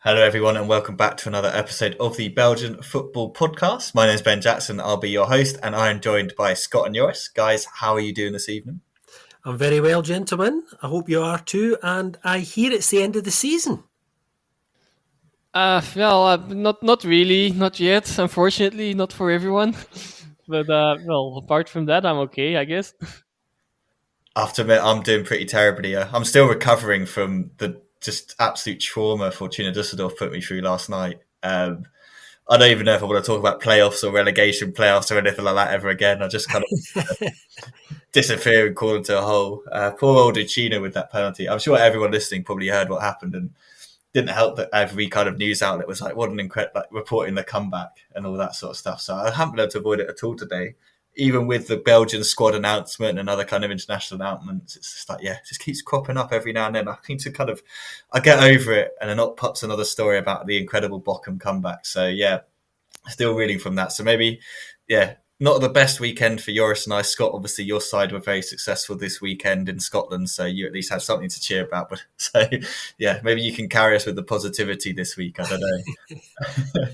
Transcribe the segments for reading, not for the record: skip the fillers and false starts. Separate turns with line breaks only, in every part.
Hello, everyone, and welcome back to another episode of the Belgian Football Podcast. My name is Ben Jackson. I'll be your host, and I am joined by Scott and Joris. Guys, how are you doing this evening?
I'm very well, gentlemen. I hope you are too. And I hear it's the end of the season.
Not really, not yet. Unfortunately, not for everyone. But apart from that, I'm okay, I guess.
I have to admit, I'm doing pretty terribly. I'm still recovering from the just absolute trauma Fortuna Düsseldorf put me through last night. I don't even know if I want to talk about playoffs or relegation playoffs or anything like that ever again. I just kind of disappear and call into a hole. Poor old Uchino with that penalty. I'm sure everyone listening probably heard what happened and didn't help that every kind of news outlet was like, what an incredible, like reporting the comeback and all that sort of stuff. So I haven't been able to avoid it at all today. Even with the Belgian squad announcement and other kind of international announcements, it's just like, yeah, it just keeps cropping up every now and then. I need to I get over it and then up pops another story about the incredible Bochum comeback. So yeah, still reeling from that. So maybe, yeah, not the best weekend for Joris and I. Scott, obviously your side were very successful this weekend in Scotland, so you at least have something to cheer about. But so yeah, maybe you can carry us with the positivity this week. I don't know.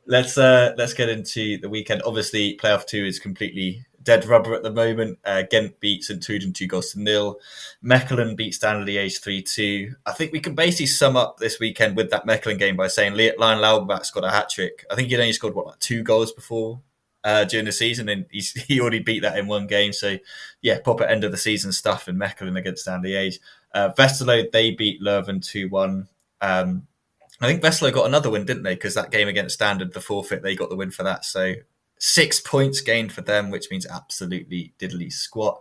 Let's get into the weekend. Obviously, playoff 2 is completely dead rubber at the moment. Ghent beats St. Truiden 2-0. Mechelen beats Standard Liège 3-2. I think we can basically sum up this weekend with that Mechelen game by saying Lionel Alback scored a hat-trick. I think he'd only scored, like 2 goals before during the season, and he already beat that in one game. So, yeah, proper end of the season stuff in Mechelen against Standard Liège. Westerlo, they beat Leuven 2-1. I think Westerlo got another win, didn't they? Because that game against Standard, the forfeit, they got the win for that. So 6 points gained for them, which means absolutely diddly squat.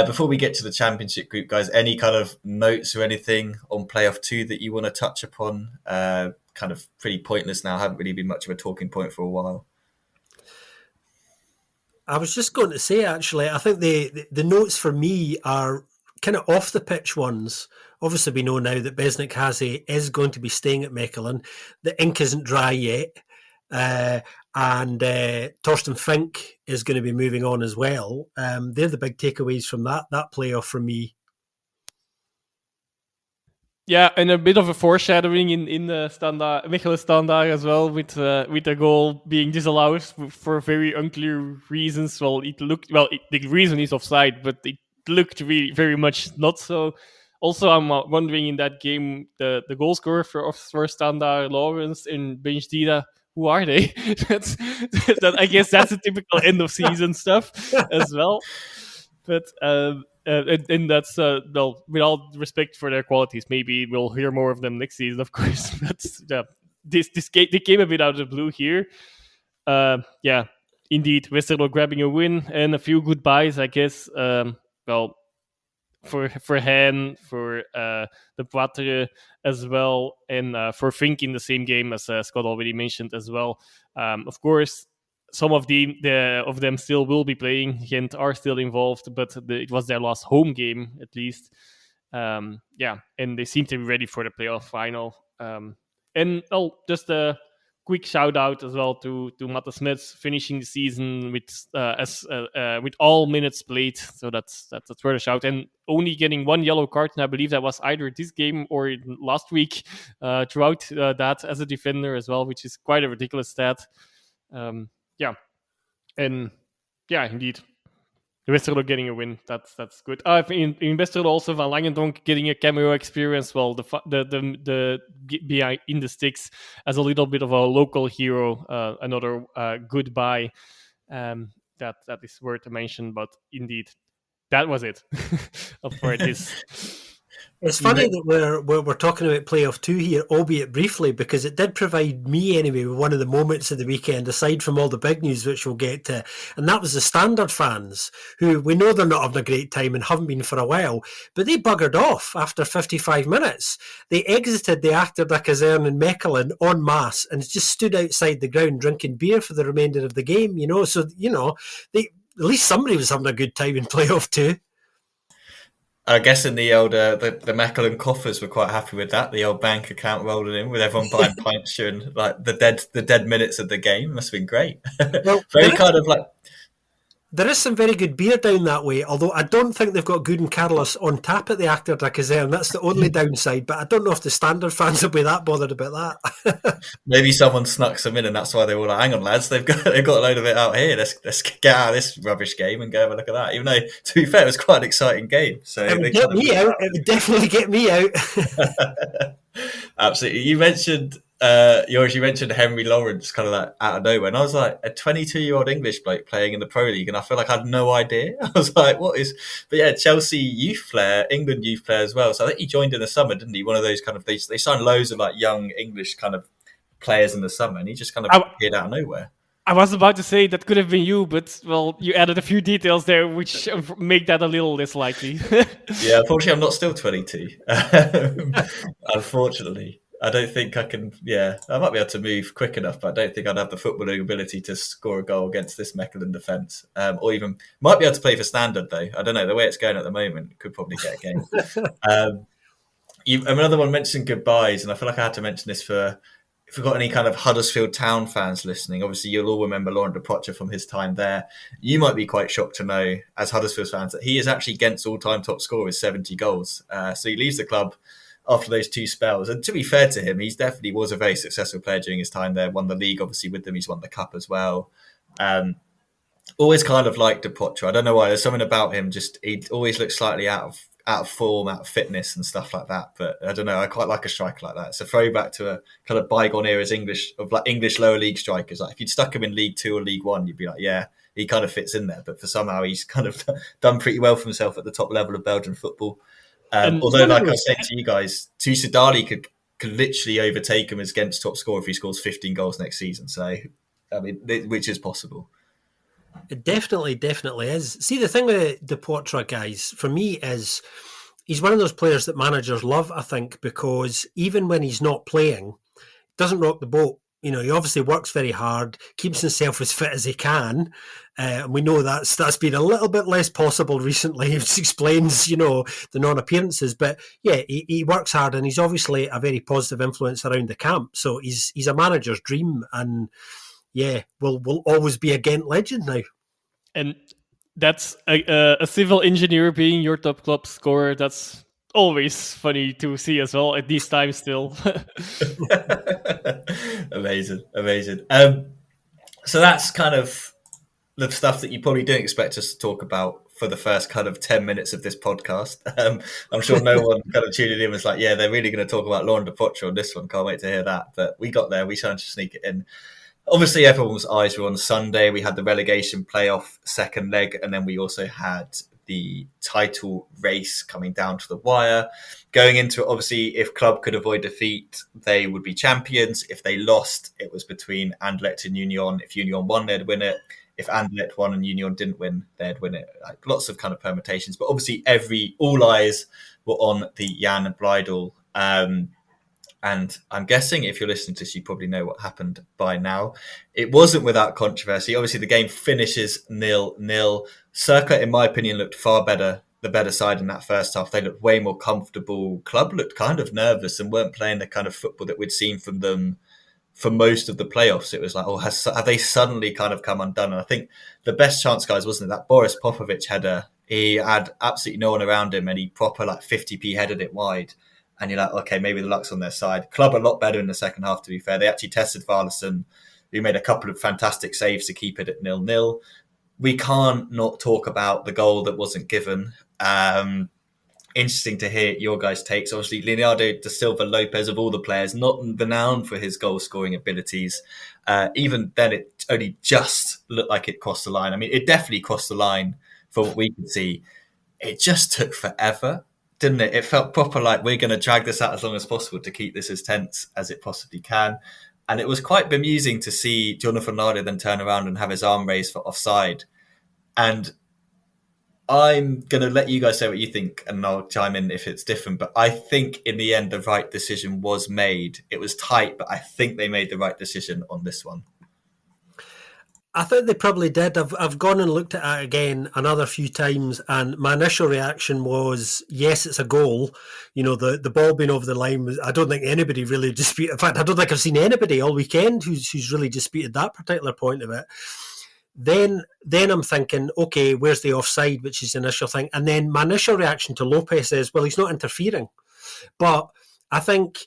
Before we get to the championship group, guys, any kind of notes or anything on playoff 2 that you want to touch upon? Kind of pretty pointless now. Haven't really been much of a talking point for a while.
I was just going to say, actually, I think the notes for me are kind of off the pitch ones. Obviously, we know now that Besnik Haze is going to be staying at Mechelen. The ink isn't dry yet. And Torsten Fink is going to be moving on as well. They're the big takeaways from that playoff for me.
Yeah, and a bit of a foreshadowing in the standard, Mechelen Standard as well, with the goal being disallowed for very unclear reasons. Well, the reason is offside, but it looked really very much not so. Also, I'm wondering in that game, the goal scorer for Standard, Lawrence and Benjdida, who are they? I guess that's a typical end of season stuff as well. But and that's with all respect for their qualities, maybe we'll hear more of them next season, of course. But this game, they came a bit out of the blue here. Yeah, indeed, Westerlo grabbing a win and a few goodbyes, I guess. For Hen, for the Poitre as well, and for Fink in the same game as Scott already mentioned as well. Of course, some of them still will be playing. Gent are still involved, but it was their last home game at least. And they seem to be ready for the playoff final. Just a quick shout out as well to Matta Smets finishing the season with all minutes played. So that's worth a shout. And only getting 1 yellow card, and I believe that was either this game or last week throughout that as a defender as well, which is quite a ridiculous stat. Indeed. Westerlo getting a win. That's good. In Westerlo also Van Langendonk getting a cameo experience. Well, the behind in the sticks as a little bit of a local hero. Another goodbye. That is worth to mention. But indeed, that was it for this.
It's funny that we're talking about playoff 2 here, albeit briefly, because it did provide me anyway with one of the moments of the weekend, aside from all the big news which we'll get to, and that was the Standard fans, who we know they're not having a great time and haven't been for a while, but they buggered off after 55 minutes. They exited the Achterda Kaserne in Mechelen en masse and just stood outside the ground drinking beer for the remainder of the game, so, at least somebody was having a good time in playoff 2.
I guess in the old the Mechelen coffers were quite happy with that. The old bank account rolling in with everyone buying pints during like the dead minutes of the game. Must have been great.
Well,
Very kind of like
There is some very good beer down that way, although I don't think they've got Good and Carlos on tap at the Achterdag Kazerne. That's the only downside, but I don't know if the Standard fans will be that bothered about that.
Maybe someone snuck some in, and that's why they were like, "Hang on, lads, they've got a load of it out here. Let's get out of this rubbish game and go have a look at that." Even though, to be fair, it was quite an exciting game. So
It would get me out. It would definitely get me out.
Absolutely. You mentioned Joris, you mentioned Henry Lawrence kind of like out of nowhere. And I was like, a 22-year-old English bloke playing in the Pro League. And I feel like I had no idea. I was like, what is... But yeah, Chelsea youth player, England youth player as well. So I think he joined in the summer, didn't he? One of those kind of... They signed loads of like young English kind of players in the summer. And he just kind of appeared out of nowhere.
I was about to say that could have been you, but, well, you added a few details there which make that a little less likely.
Yeah, unfortunately, I'm not still 22. Unfortunately. I don't think I can. Yeah, I might be able to move quick enough, but I don't think I'd have the footballing ability to score a goal against this Mechelen defence. Or even might be able to play for Standard though. I don't know. The way it's going at the moment, could probably get a game. Another one mentioned goodbyes, and I feel like I had to mention this for if we've got any kind of Huddersfield Town fans listening. Obviously, you'll all remember Laurent Depoitre from his time there. You might be quite shocked to know, as Huddersfield fans, that he is actually Ghent's all-time top scorer, 70 goals. So he leaves the club after those two spells. And to be fair to him, he definitely was a very successful player during his time there. Won the league, obviously, with them. He's won the cup as well. Always kind of liked Depoitre. I don't know why. There's something about him. Just he always looks slightly out of form, out of fitness and stuff like that. But I don't know. I quite like a striker like that. It's a throwback to a kind of bygone era's English lower league strikers. Like if you'd stuck him in League Two or League One, you'd be like, yeah, he kind of fits in there. But for somehow he's kind of done pretty well for himself at the top level of Belgian football. Although, like I was saying to you guys, Toussa Dali could literally overtake him as Ghent's top scorer if he scores 15 goals next season. So, I mean, which is possible.
It definitely is. See, the thing with Depoitre, guys, for me is he's one of those players that managers love, I think, because even when he's not playing, doesn't rock the boat. You know, he obviously works very hard, keeps himself as fit as he can. And we know that's been a little bit less possible recently, which explains, you know, the non-appearances. But yeah, he works hard and he's obviously a very positive influence around the camp. So he's a manager's dream. And yeah, will always be a Ghent legend now.
And that's a civil engineer being your top club scorer. That's always funny to see as well at these times still.
Amazing. So that's kind of the stuff that you probably didn't expect us to talk about for the first kind of 10 minutes of this podcast. I'm sure no one kind of tuned in was like, yeah, they're really going to talk about Laurent Depoitre on this one. Can't wait to hear that. But we got there. We managed to sneak it in. Obviously, everyone's eyes were on Sunday. We had the relegation playoff second leg, and then we also had the title race coming down to the wire. Going into it, obviously, if Club could avoid defeat, they would be champions. If they lost, it was between Anderlecht and Union. If Union won, they'd win it. If Anderlecht won and Union didn't win, they'd win it. Like, lots of kind of permutations. But obviously, all eyes were on the Jan Breidel. And I'm guessing if you're listening to this, you probably know what happened by now. It wasn't without controversy. Obviously, the game finishes 0-0. Circa, in my opinion, looked far better, the better side in that first half. They looked way more comfortable. Club looked kind of nervous and weren't playing the kind of football that we'd seen from them for most of the playoffs. It was like, have they suddenly kind of come undone? And I think the best chance, guys, wasn't it that Boris Popovic header? He had absolutely no one around him and he proper like 50p headed it wide. And you're like, okay, maybe the luck's on their side. Club a lot better in the second half, to be fair. They actually tested Varlason, who made a couple of fantastic saves to keep it at 0-0. We can't not talk about the goal that wasn't given. Interesting to hear your guys' takes. Obviously, Leonardo da Silva Lopez, of all the players, not renowned for his goal-scoring abilities. Even then, it only just looked like it crossed the line. I mean, it definitely crossed the line from what we could see. It just took forever, didn't it? It felt proper like we're going to drag this out as long as possible to keep this as tense as it possibly can. And it was quite bemusing to see Jonathan Nardo then turn around and have his arm raised for offside. And I'm going to let you guys say what you think, and I'll chime in if it's different. But I think in the end, the right decision was made. It was tight, but I think they made the right decision on this one.
I think they probably did. I've gone and looked at it again another few times, and my initial reaction was, yes, it's a goal. You know, the ball being over the line was, I don't think anybody really disputed. In fact, I don't think I've seen anybody all weekend who's really disputed that particular point of it. Then I'm thinking, okay, where's the offside, which is the initial thing. And then my initial reaction to Lopez is, well, he's not interfering. But I think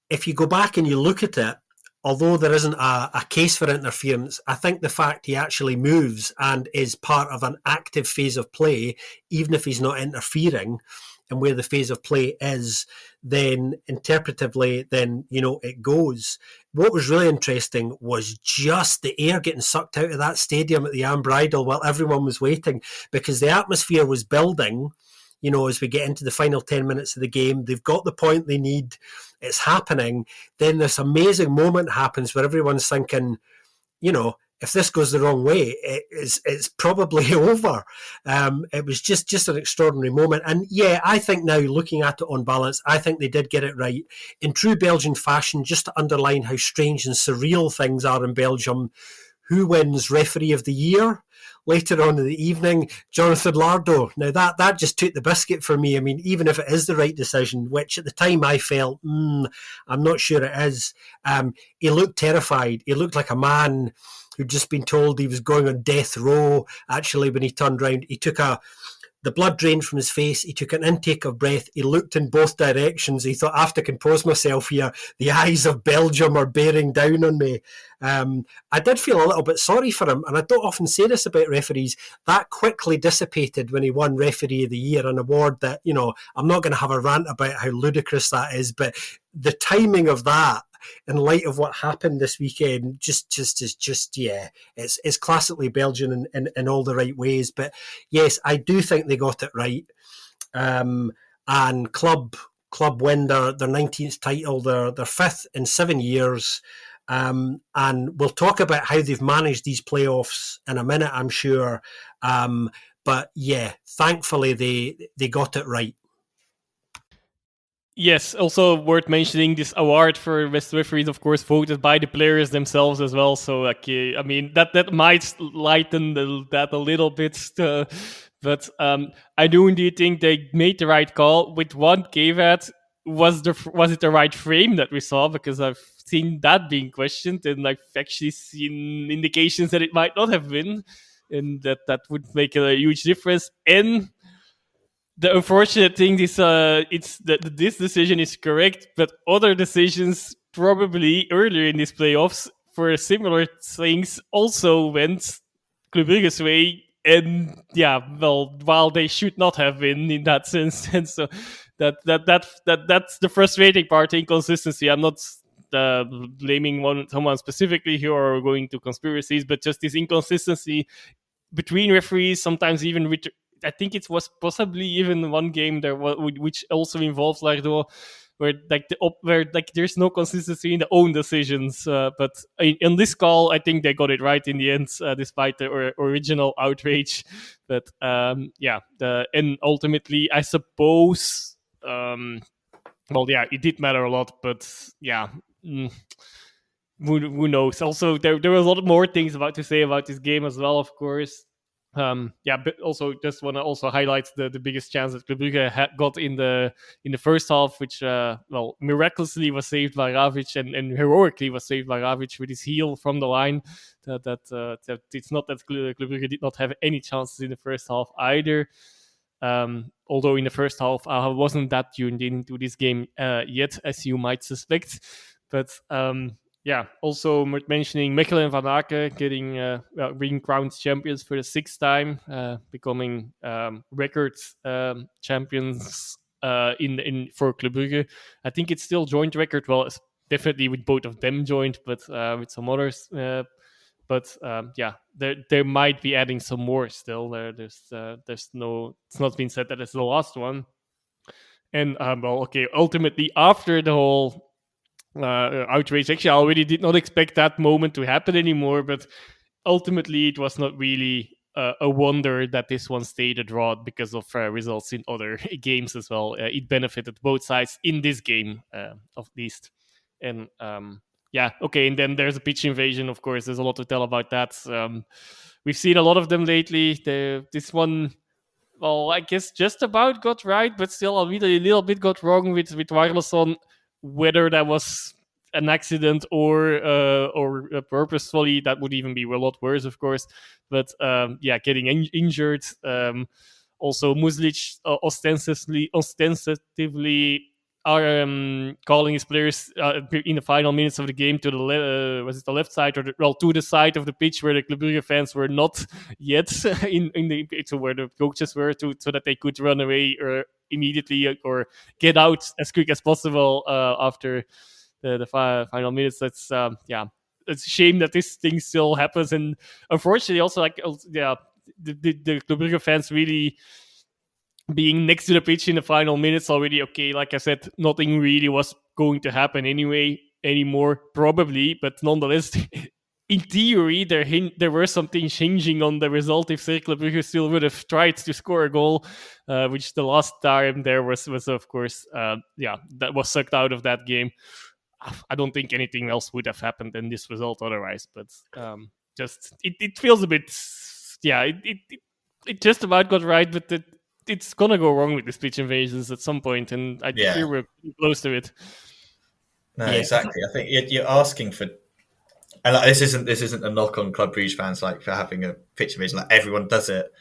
if you go back and you look at it, although there isn't a case for interference, I think the fact he actually moves and is part of an active phase of play, even if he's not interfering, and where the phase of play is, then interpretively, then, it goes. What was really interesting was just the air getting sucked out of that stadium at the Ambridal while everyone was waiting, because the atmosphere was building, as we get into the final 10 minutes of the game. They've got the point they need. It's happening. Then this amazing moment happens where everyone's thinking, if this goes the wrong way, it's probably over. It was just an extraordinary moment. And yeah, I think now, looking at it on balance, I think they did get it right. In true Belgian fashion, just to underline how strange and surreal things are in Belgium, who wins Referee of the Year? Later on in the evening, Jonathan Lardo. Now that just took the biscuit for me. I mean, even if it is the right decision, which at the time I felt, I'm not sure it is. He looked terrified. He looked like a man who'd just been told he was going on death row. Actually, when he turned around, he took the blood drained from his face. He took an intake of breath. He looked in both directions. He thought, I have to compose myself here. The eyes of Belgium are bearing down on me. I did feel a little bit sorry for him, and I don't often say this about referees. That quickly dissipated when he won Referee of the Year, an award that, I'm not going to have a rant about how ludicrous that is, but the timing of that, in light of what happened this weekend, it's classically Belgian in all the right ways. But yes, I do think they got it right. And club win their 19th title, their 5th in 7 years. And we'll talk about how they've managed these playoffs in a minute, I'm sure. But yeah, thankfully they got it right.
Yes, also worth mentioning, this award for best referees, of course, voted by the players themselves as well. So, I mean, that might lighten that a little bit. But I do indeed think they made the right call. With one caveat, was it the right frame that we saw? Because I've seen that being questioned, and I've actually seen indications that it might not have been, and that would make a huge difference. And the unfortunate thing is, it's that this decision is correct, but other decisions probably earlier in these playoffs for similar things also went Club Brugge's way, and while they should not have been in that sense, and so that's the frustrating part, inconsistency. I'm not blaming someone specifically here or going to conspiracies, but just this inconsistency between referees, sometimes even with. I think it was possibly even one game there which also involves Lardo, where there's no consistency in the own decisions. But in this call, I think they got it right in the end, despite the original outrage. But and ultimately, I suppose, it did matter a lot. But yeah. Who knows? Also, there were a lot more things to say about this game as well, of course. But also just want to also highlight the biggest chance that Club Brugge got in the first half, which miraculously was saved by Ravic and heroically was saved by Ravic with his heel from the line. That it's not that Club Brugge did not have any chances in the first half either. Although in the first half I wasn't that tuned into this game yet, as you might suspect, but. Also mentioning Mechelen and Van Aken being crowned champions for the 6th time, becoming record champions for Club Brugge. I think it's still joint record. Well, it's definitely with both of them joint, but with some others. There might be adding some more still. There's no. It's not been said that it's the last one. And ultimately after the whole. Outrage. Actually, I already did not expect that moment to happen anymore, but ultimately it was not really a wonder that this one stayed a draw because of results in other games as well. It benefited both sides in this game, at least. And and then there's a pitch invasion, of course. There's a lot to tell about that. We've seen a lot of them lately. This one, well, I guess just about got right, but still a little bit got wrong with Warleson. Whether that was an accident or purposefully, that would even be a lot worse, of course. But getting injured. Also, Muslic ostensively are calling his players in the final minutes of the game to the left side or to the side of the pitch where the Club Brugge fans were not yet so where the coaches were, so that they could run away or immediately or get out as quick as possible after the final minutes. That's it's a shame that this thing still happens, and unfortunately also the Club Brugge fans really being next to the pitch in the final minutes already. Okay, like I said, nothing really was going to happen anymore, probably, but nonetheless, in theory, there were some things hinging on the result if Cercle Brugge still would have tried to score a goal, which the last time there was of course, that was sucked out of that game. I don't think anything else would have happened in this result otherwise, but just it feels a bit, it just about got right, but it's gonna go wrong with these pitch invasions at some point, and I fear we're close to it.
No, exactly. I think you're asking for, and like, this isn't a knock on Club Brugge fans like for having a pitch invasion. Like everyone does it,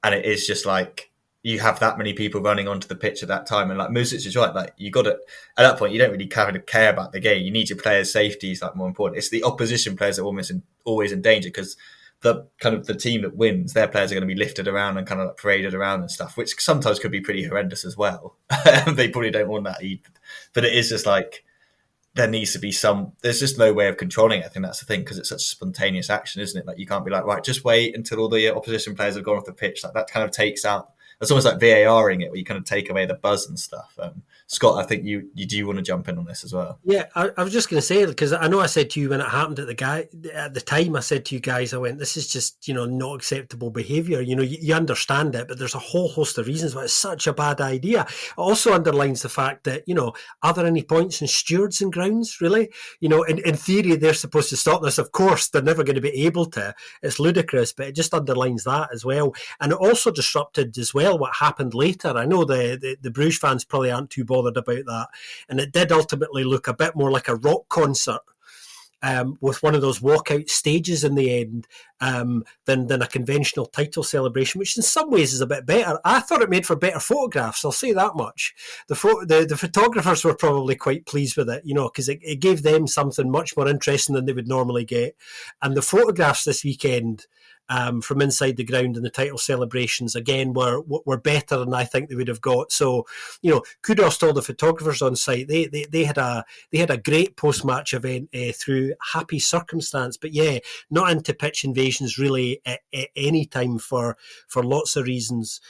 and it is just like you have that many people running onto the pitch at that time, and like Music is right. Like you got to, at that point, you don't really kind of care about the game. You need your players' safety is like more important. It's the opposition players that are always in danger because the kind of the team that wins, their players are going to be lifted around and kind of like paraded around and stuff, which sometimes could be pretty horrendous as well. They probably don't want that either. But it is just like there needs to be there's just no way of controlling it. I think that's the thing, because it's such spontaneous action, isn't it? Like you can't be like, right, just wait until all the opposition players have gone off the pitch. Like that kind of takes out, it's almost like VARing it, where you kind of take away the buzz and stuff. Scott, I think you do want to jump in on this as well.
Yeah, I was just going to say, because I know I said to you when it happened at the time, I said to you guys, I went, this is just, not acceptable behaviour. You understand it, but there's a whole host of reasons why it's such a bad idea. It also underlines the fact that, are there any points in stewards and grounds, really? In theory, they're supposed to stop this. Of course, they're never going to be able to. It's ludicrous, but it just underlines that as well. And it also disrupted as well what happened later. I know the Bruges fans probably aren't too bothered about that, and it did ultimately look a bit more like a rock concert with one of those walkout stages in the end than a conventional title celebration, which in some ways is a bit better. I thought it made for better photographs, I'll say that much. The photographers were probably quite pleased with it, because it gave them something much more interesting than they would normally get. And the photographs this weekend from inside the ground and the title celebrations again were better than I think they would have got. So, kudos to all the photographers on site. They had a great post-match event through happy circumstance. But yeah, not into pitch invasions really at any time for lots of reasons.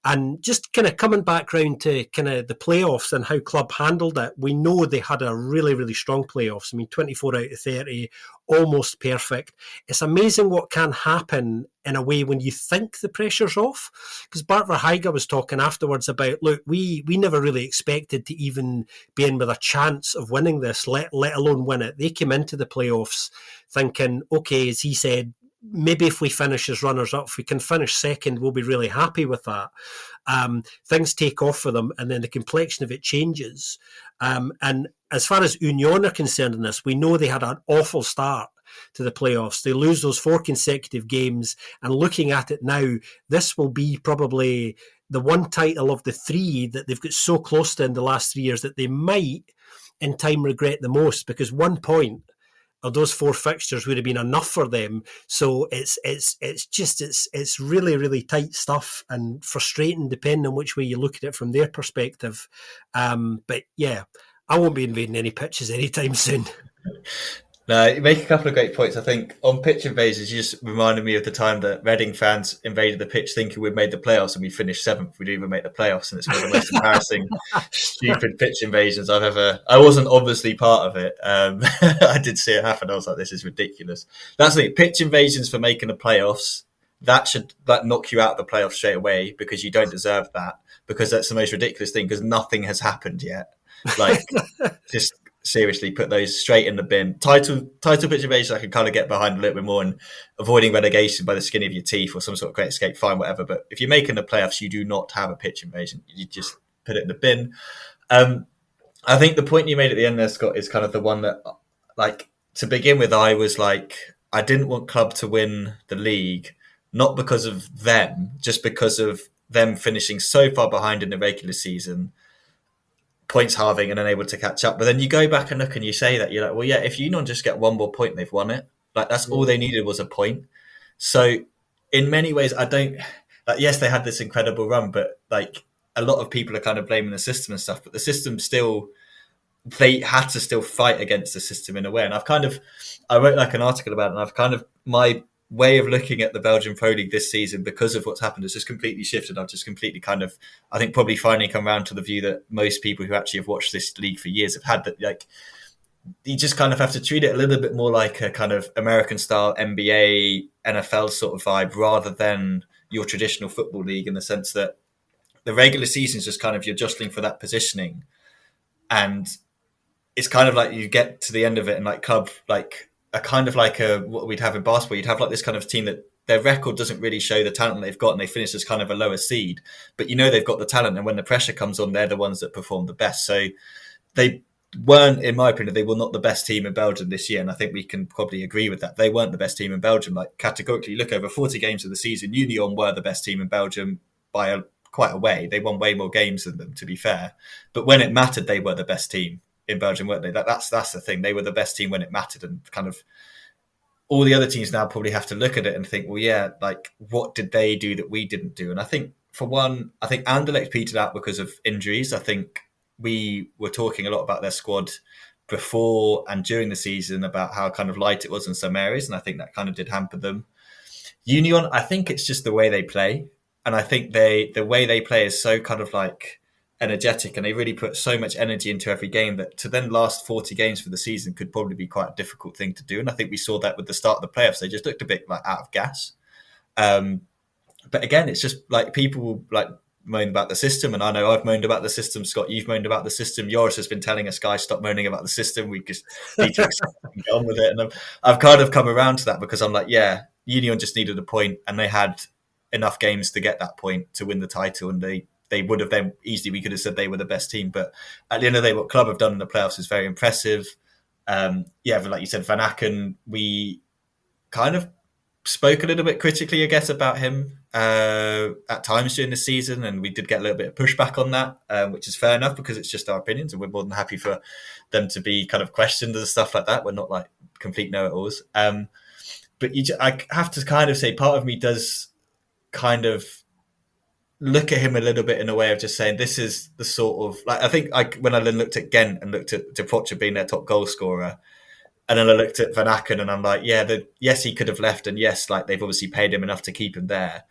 And just kind of coming back round to kind of the playoffs and how Club handled it, we know they had a really, really strong playoffs. I mean, 24 out of 30, almost perfect. It's amazing what can happen in a way when you think the pressure's off. Because Bart Verheijen was talking afterwards about, look, we never really expected to even be in with a chance of winning this, let alone win it. They came into the playoffs thinking, okay, as he said, maybe if we finish as runners-up, if we can finish second, we'll be really happy with that. Things take off for them, and then the complexion of it changes. And as far as Union are concerned in this, we know they had an awful start to the playoffs. They lose those 4 consecutive games, and looking at it now, this will be probably the one title of the 3 that they've got so close to in the last 3 years that they might, in time, regret the most, because 1 point of those 4 fixtures would have been enough for them. So it's really, really tight stuff and frustrating depending on which way you look at it from their perspective. But yeah, I won't be invading any pitches anytime soon.
No, you make a couple of great points. I think on pitch invasions, you just reminded me of the time that Reading fans invaded the pitch thinking we'd made the playoffs and we finished 7th. We didn't even make the playoffs, and it's one of the most embarrassing, stupid pitch invasions I've ever. I wasn't obviously part of it. I did see it happen. I was like, this is ridiculous. That's the thing. Pitch invasions for making the playoffs, that knock you out of the playoffs straight away, because you don't deserve that, because that's the most ridiculous thing, because nothing has happened yet. Like, just seriously put those straight in the bin. Title pitch invasions I can kind of get behind a little bit more, and avoiding relegation by the skin of your teeth or some sort of great escape, fine, whatever. But if you're making the playoffs, you do not have a pitch invasion. You just put it in the bin. I think the point you made at the end there, Scott, is kind of the one that, like, to begin with, I was like, I didn't want Club to win the league, not because of them, just because of them finishing so far behind in the regular season, points halving and unable to catch up. But then you go back and look and you say that, you're like, well, yeah, if Union just get one more point, they've won it. Like, that's all they needed was a point. So in many ways, I don't, like, yes, they had this incredible run, but like a lot of people are kind of blaming the system and stuff, but the system still, they had to still fight against the system in a way. And I wrote like an article about it, and my way of looking at the Belgian Pro League this season, because of what's happened, has just completely shifted. I've just completely I think probably finally come around to the view that most people who actually have watched this league for years have had, that like, you just kind of have to treat it a little bit more like a kind of American style NBA, NFL sort of vibe, rather than your traditional football league, in the sense that the regular season is just kind of, you're jostling for that positioning. And it's kind of like you get to the end of it, and like Club, like a kind of like what we'd have in basketball, you'd have like this kind of team that their record doesn't really show the talent they've got, and they finish as kind of a lower seed, but they've got the talent, and when the pressure comes on, they're the ones that perform the best. So they weren't, in my opinion, they were not the best team in Belgium this year, and I think we can probably agree with that. They weren't the best team in Belgium. Like, categorically, look over 40 games of the season, Union were the best team in Belgium by quite a way. They won way more games than them, to be fair, but when it mattered, they were the best team in Belgium, weren't they? That's the thing. They were the best team when it mattered, and kind of all the other teams now probably have to look at it and think, well, yeah, like, what did they do that we didn't do? And I think, for one, I think Anderlecht petered out because of injuries. I think we were talking a lot about their squad before and during the season, about how kind of light it was in some areas, and I think that kind of did hamper them. Union, I think it's just the way they play, and I think the way they play is so kind of like energetic, and they really put so much energy into every game, that to then last 40 games for the season could probably be quite a difficult thing to do. And I think we saw that with the start of the playoffs. They just looked a bit like out of gas. But again, it's just like, people like moan about the system, and I know I've moaned about the system. Scott, you've moaned about the system. Joris has been telling us, guys, stop moaning about the system. We just need to accept and get on with it. And I've kind of come around to that, because I'm like, yeah, Union just needed a point, and they had enough games to get that point to win the title, and they would have then easily, we could have said they were the best team. But at the end of the day, what Club have done in the playoffs is very impressive. But like you said, Van Aken, we kind of spoke a little bit critically, I guess, about him at times during the season, and we did get a little bit of pushback on that, which is fair enough, because it's just our opinions, and we're more than happy for them to be kind of questioned and stuff like that. We're not like complete know-it-alls. But I have to kind of say, part of me does kind of look at him a little bit in a way of just saying, this is the sort of, like, I think when I then looked at Ghent and looked at De Procher being their top goal scorer, and then I looked at Van Aken, and I'm like, yes, he could have left, and yes, like, they've obviously paid him enough to keep him there,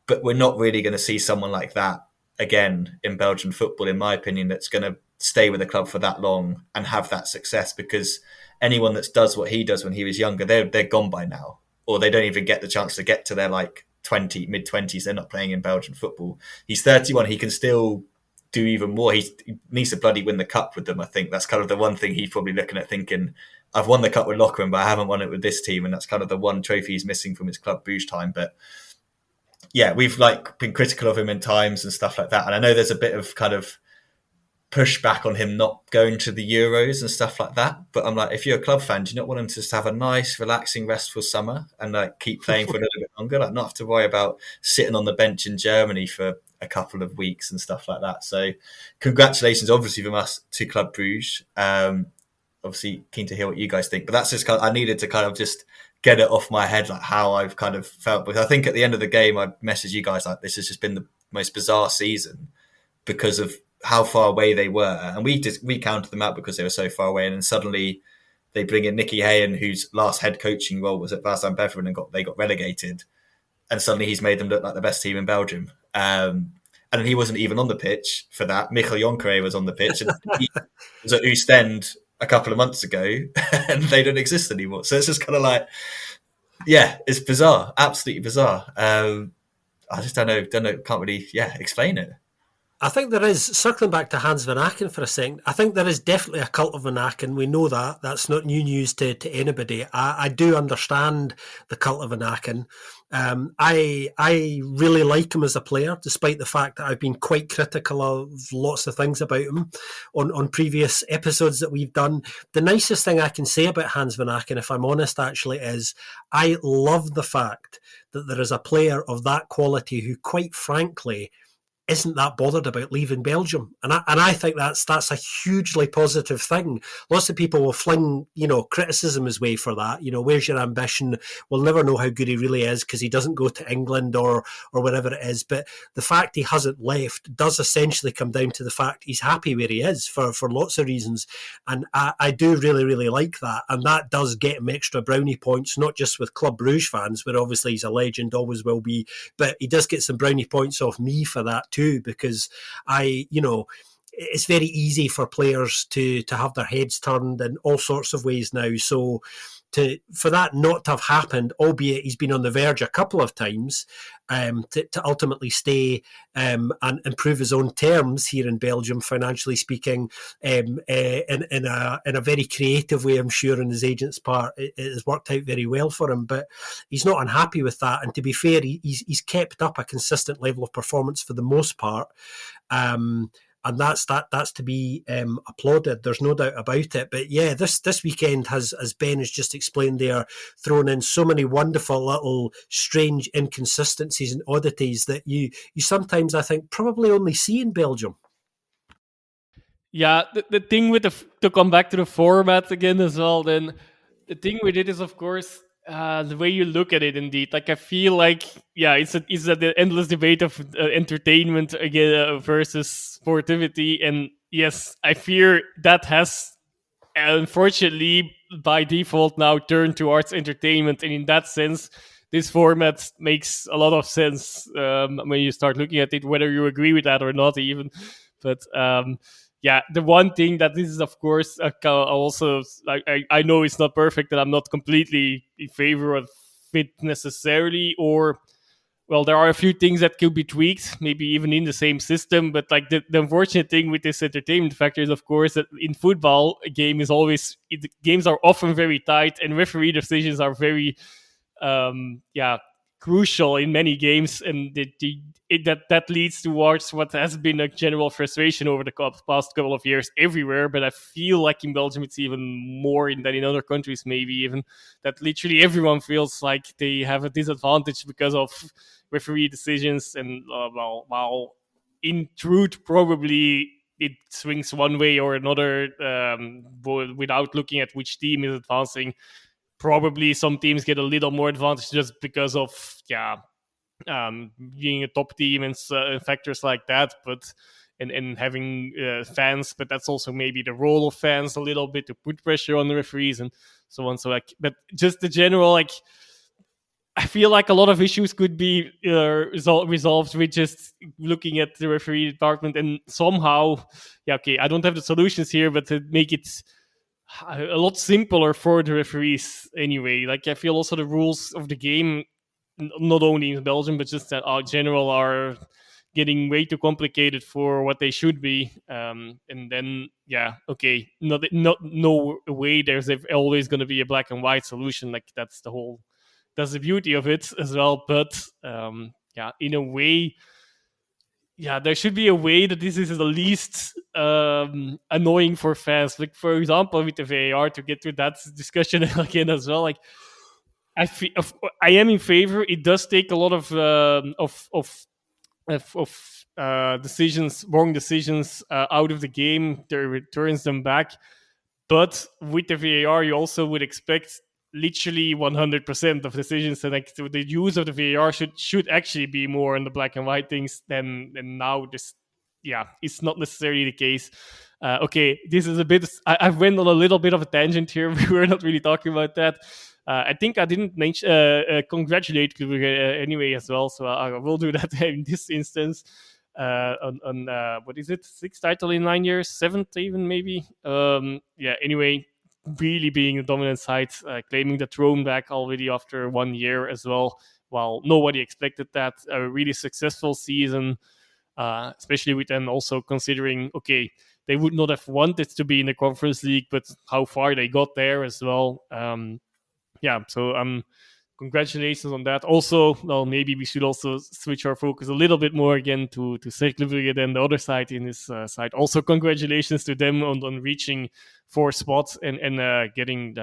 but we're not really going to see someone like that again in Belgian football, in my opinion, that's going to stay with the club for that long and have that success, because anyone that does what he does when he was younger, they're gone by now, or they don't even get the chance to get to their like mid-20s. They're not playing in Belgian football. He's 31. He can still do even more. He needs to bloody win the cup with them. I think that's kind of the one thing he's probably looking at, thinking, I've won the cup with Lokeren, but I haven't won it with this team, and that's kind of the one trophy he's missing from his Club Brugge time. But yeah, we've like been critical of him in times and stuff like that, and I know there's a bit of kind of pushback on him not going to the Euros and stuff like that, but I'm like, if you're a club fan, do you not want him to just have a nice, relaxing, restful summer and like keep playing for a little bit longer, like not have to worry about sitting on the bench in Germany for a couple of weeks and stuff like that? So congratulations, obviously, from us to Club Brugge. Obviously keen to hear what you guys think, but that's just kind of, I needed to kind of just get it off my head, like how I've kind of felt, because I think at the end of the game I messaged you guys like, this has just been the most bizarre season because of how far away they were, and we counted them out because they were so far away, and then suddenly they bring in Nicky Hayen, whose last head coaching role was at Vaasland Beveren, and they got relegated, and suddenly he's made them look like the best team in Belgium. And then he wasn't even on the pitch for that. Michael Jonkere was on the pitch, and he was at Oostend a couple of months ago, and they don't exist anymore. So it's just kind of like, yeah, it's bizarre, absolutely bizarre. I just don't know, can't really, explain it.
I think there is, circling back to Hans Van Aken for a second, I think there is definitely a cult of Van Aken. We know that. That's not new news to anybody. I do understand the cult of Van Aken. I really like him as a player, despite the fact that I've been quite critical of lots of things about him on previous episodes that we've done. The nicest thing I can say about Hans van Aken, if I'm honest, actually, is I love the fact that there is a player of that quality who, quite frankly, isn't that bothered about leaving Belgium, and I think that's a hugely positive thing. Lots of people will fling criticism his way for that. Where's your ambition? We'll never know how good he really is because he doesn't go to England or wherever it is. But the fact he hasn't left does essentially come down to the fact he's happy where he is for lots of reasons, and I do really, really like that, and that does get him extra brownie points, not just with Club Brugge fans, where obviously he's a legend, always will be, but he does get some brownie points off me for that too, because it's very easy for players to have their heads turned in all sorts of ways now. So for that not to have happened, albeit he's been on the verge a couple of times, to ultimately stay and improve his own terms here in Belgium, financially speaking, in a very creative way, I'm sure, on his agent's part, it has worked out very well for him. But he's not unhappy with that, and to be fair, he's kept up a consistent level of performance for the most part. And that's to be applauded. There's no doubt about it. But yeah, this weekend has, as Ben has just explained there, thrown in so many wonderful little strange inconsistencies and oddities that you sometimes, I think, probably only see in Belgium.
Yeah, the thing with to come back to the format again as well, then the thing with it is, of course, the way you look at it. Indeed, like I feel like, yeah, it's the endless debate of entertainment again versus sportivity, and yes, I fear that has unfortunately by default now turned towards entertainment, and in that sense, this format makes a lot of sense when you start looking at it, whether you agree with that or not, even. But yeah, the one thing that this is, of course, also, I know it's not perfect, and I'm not completely in favor of it necessarily, or, well, there are a few things that could be tweaked, maybe even in the same system. But like the unfortunate thing with this entertainment factor is, of course, that in football, games are often very tight, and referee decisions are very, crucial in many games, and that leads towards what has been a general frustration over the past couple of years everywhere. But I feel like in Belgium it's even more than in other countries, maybe even, that literally everyone feels like they have a disadvantage because of referee decisions. And while in truth, probably it swings one way or another, without looking at which team is advancing. Probably some teams get a little more advantage just because of being a top team and factors like that, but and having fans. But that's also maybe the role of fans a little bit, to put pressure on the referees and so on. So like, but just the general, like, I feel like a lot of issues could be resolved with just looking at the referee department, and somehow, I don't have the solutions here, but to make it a lot simpler for the referees anyway. Like, I feel also the rules of the game, not only in Belgium, but just that in general, are getting way too complicated for what they should be. And then, no way there's always going to be a black and white solution. Like, that's the beauty of it as well. But in a way, there should be a way that this is at least annoying for fans. Like, for example, with the VAR, to get to that discussion again as well. Like, I am in favor. It does take a lot of decisions, wrong decisions, out of the game. That returns them back. But with the VAR, you also would expect literally 100% of decisions, and like the use of the VAR should actually be more on the black and white things than now. It's not necessarily the case. This is a bit. I went on a little bit of a tangent here. We were not really talking about that. I think I didn't congratulate you anyway as well, so I will do that in this instance. On what is it? 6th title in 9 years, 7th even maybe. Anyway, really being the dominant side, claiming the throne back already after 1 year as well. While nobody expected that, a really successful season, especially with them also considering, they would not have wanted to be in the Conference League, but how far they got there as well. So I'm congratulations on that. Also, well, maybe we should also switch our focus a little bit more again to Cercle Brugge than the other side in this side. Also, congratulations to them on reaching 4 spots and getting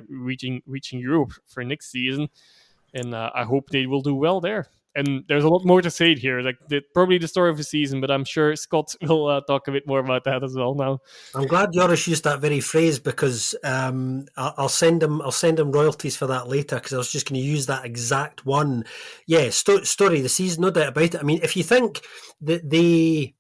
reaching Europe for next season. And I hope they will do well there. And there's a lot more to say here, like probably the story of the season, but I'm sure Scott will talk a bit more about that as well now.
I'm glad Joris used that very phrase, because I'll send him royalties for that later, because I was just going to use that exact one. Yeah, story of the season, no doubt about it. I mean, if you think that they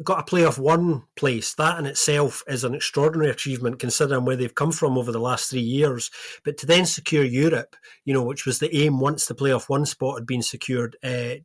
got a playoff 1 place, that in itself is an extraordinary achievement considering where they've come from over the last 3 years. But to then secure Europe, which was the aim once the playoff 1 spot had been secured, I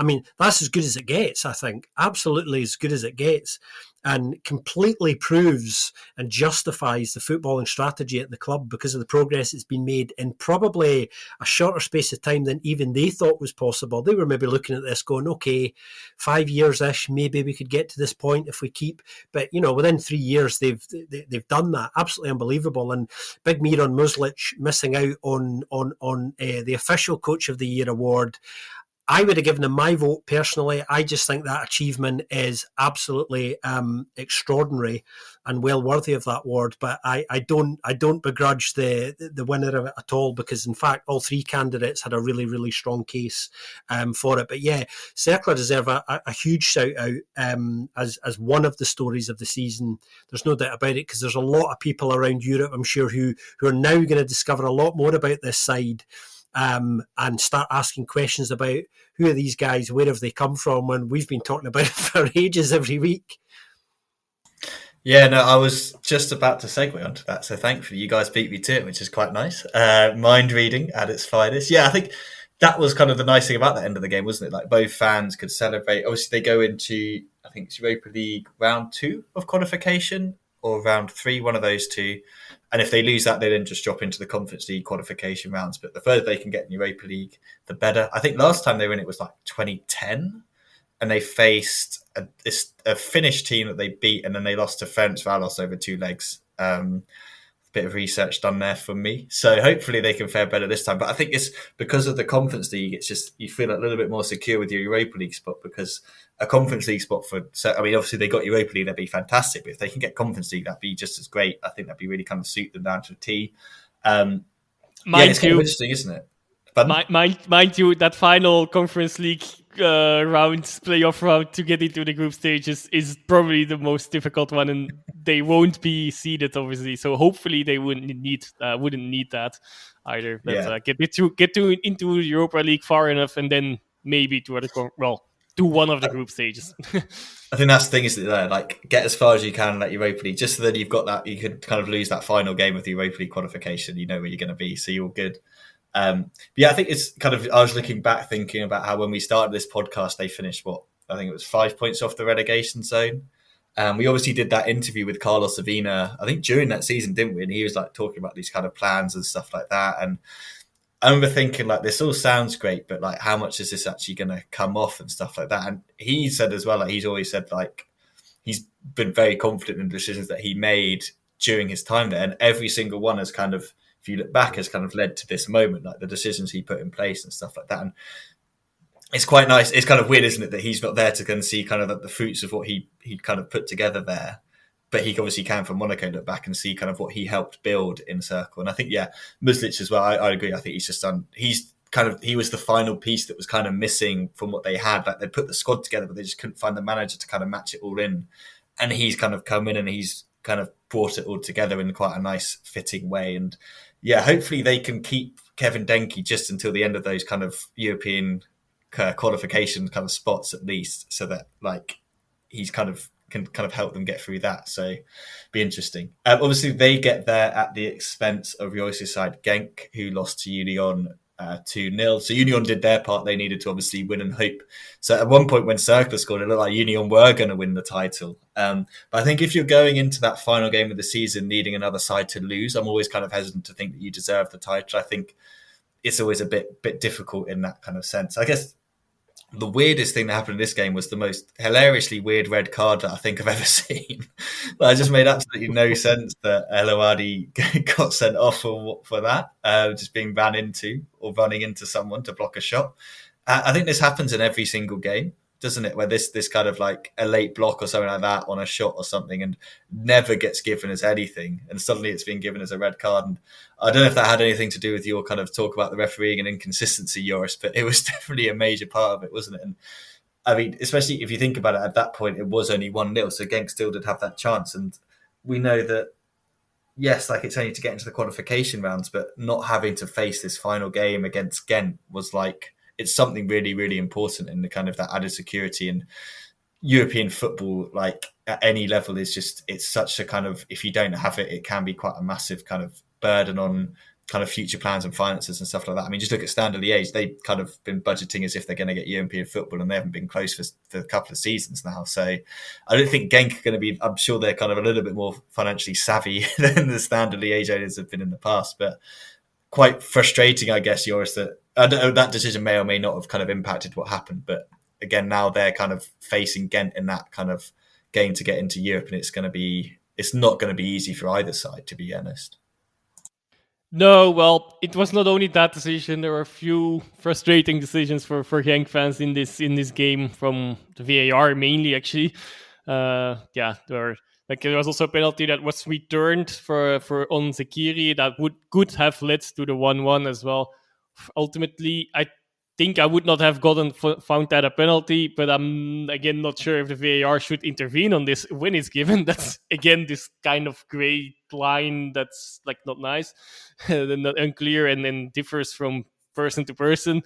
mean, that's as good as it gets, I think. Absolutely as good as it gets. And completely proves and justifies the footballing strategy at the club because of the progress that's been made in probably a shorter space of time than even they thought was possible. They were maybe looking at this going, okay, 5 years-ish, maybe we could get to this point if we keep. But, within 3 years, they've done that. Absolutely unbelievable. And big Miran Muslic missing out on the official Coach of the Year award. I would have given him my vote personally. I just think that achievement is absolutely extraordinary and well worthy of that award. But I don't begrudge the winner of it at all, because in fact all 3 candidates had a really, really strong case for it. But yeah, Cercle deserve a huge shout out as one of the stories of the season. There's no doubt about it, because there's a lot of people around Europe, I'm sure, who are now going to discover a lot more about this side. And start asking questions about who are these guys, where have they come from, when we've been talking about it for ages every week.
Yeah, no, I was just about to segue onto that. So thankfully you guys beat me to it, which is quite nice. Mind reading at its finest. Yeah, I think that was kind of the nice thing about the end of the game, wasn't it? Like both fans could celebrate. Obviously they go into, I think it's Europa League round 2 of qualification or round 3, one of those 2. And if they lose that, they then just drop into the Conference League qualification rounds. But the further they can get in Europa League, the better. I think last time they were in it was like 2010. And they faced a Finnish team that they beat. And then they lost to Ferencváros over 2 legs. Bit of research done there for me. So hopefully they can fare better this time. But I think it's because of the Conference League, it's just you feel a little bit more secure with your Europa League spot, because a Conference League spot obviously they got Europa League, that'd be fantastic. But if they can get Conference League, that'd be just as great. I think that'd be really kind of suit them down to a T. It's kind of interesting, isn't it?
Mind you, that final Conference League playoff round to get into the group stages is probably the most difficult one, and they won't be seeded, obviously. So hopefully they wouldn't need that either. But get into Europa League far enough, and then maybe to one of the group stages.
I think that's the thing, isn't it? Like, get as far as you can in that Europa League, just so that you've got that. You could kind of lose that final game of the Europa League qualification. You know where you're going to be, so you're good. I think it's kind of. I was looking back, thinking about how when we started this podcast, they finished I think it was 5 points off the relegation zone. We obviously did that interview with Carlos Avina, I think during that season, didn't we? And he was like talking about these kind of plans and stuff like that. And I remember thinking, like, this all sounds great, but like, how much is this actually going to come off and stuff like that? And he said as well, like, he's always said, like, he's been very confident in the decisions that he made during his time there, and every single one has kind of, if you look back, has kind of led to this moment, like the decisions he put in place and stuff like that. And it's quite nice. It's kind of weird, isn't it, that he's not there to kind of see kind of the fruits of what he kind of put together there. But he obviously can from Monaco look back and see kind of what he helped build in Cercle. And I think, Muslic as well, I agree. I think he's just done, he was the final piece that was kind of missing from what they had. Like, they put the squad together, but they just couldn't find the manager to kind of match it all in. And he's kind of come in and he's kind of brought it all together in quite a nice fitting way. And hopefully they can keep Kevin Denke just until the end of those kind of European qualification kind of spots at least, so that like he's kind of can kind of help them get through that. So be interesting. Obviously they get there at the expense of Joris' side, Genk, who lost to Union 2-0. So Union did their part. They needed to obviously win and hope. So at one point when Cercle scored, it looked like Union were going to win the title. But I think if you're going into that final game of the season needing another side to lose, I'm always kind of hesitant to think that you deserve the title. I think it's always a bit difficult in that kind of sense. I guess the weirdest thing that happened in this game was the most hilariously weird red card that I think I've ever seen. But it just made absolutely no sense that Eloadi got sent off for that, just being ran into or running into someone to block a shot. I think this happens in every single game, doesn't it? Where this kind of like a late block or something like that on a shot or something, and never gets given as anything, and suddenly it's been given as a red card. And I don't know if that had anything to do with your kind of talk about the refereeing and inconsistency, Joris, but it was definitely a major part of it, wasn't it? And I mean, especially if you think about it, at that point it was only 1-0, so Genk still did have that chance, and we know that. Yes, like it's only to get into the qualification rounds, but not having to face this final game against Ghent was like it's something really, really important in the kind of that added security. And European football, like at any level, is just it's such a kind of if you don't have it, it can be quite a massive kind of burden on kind of future plans and finances and stuff like that. I mean, just look at Standard Liège; they've kind of been budgeting as if they're going to get European football, and they haven't been close for a couple of seasons now. So I don't think Genk are going to be. I'm sure they're kind of a little bit more financially savvy than the Standard Liège owners have been in the past, but quite frustrating, I guess, Joris, that I don't know, that decision may or may not have kind of impacted what happened. But again, now they're kind of facing Ghent in that kind of game to get into Europe, and it's not going to be easy for either side, to be honest.
No, well, it was not only that decision. There were a few frustrating decisions for Genk fans in this game from the VAR mainly, actually. There was also a penalty that was returned for on Zekiri that could have led to the 1-1 as well. Ultimately, I think I would not have found that a penalty, but I'm again not sure if the VAR should intervene on this when it's given. That's again this kind of gray line that's like not nice, not unclear, and then differs from person to person.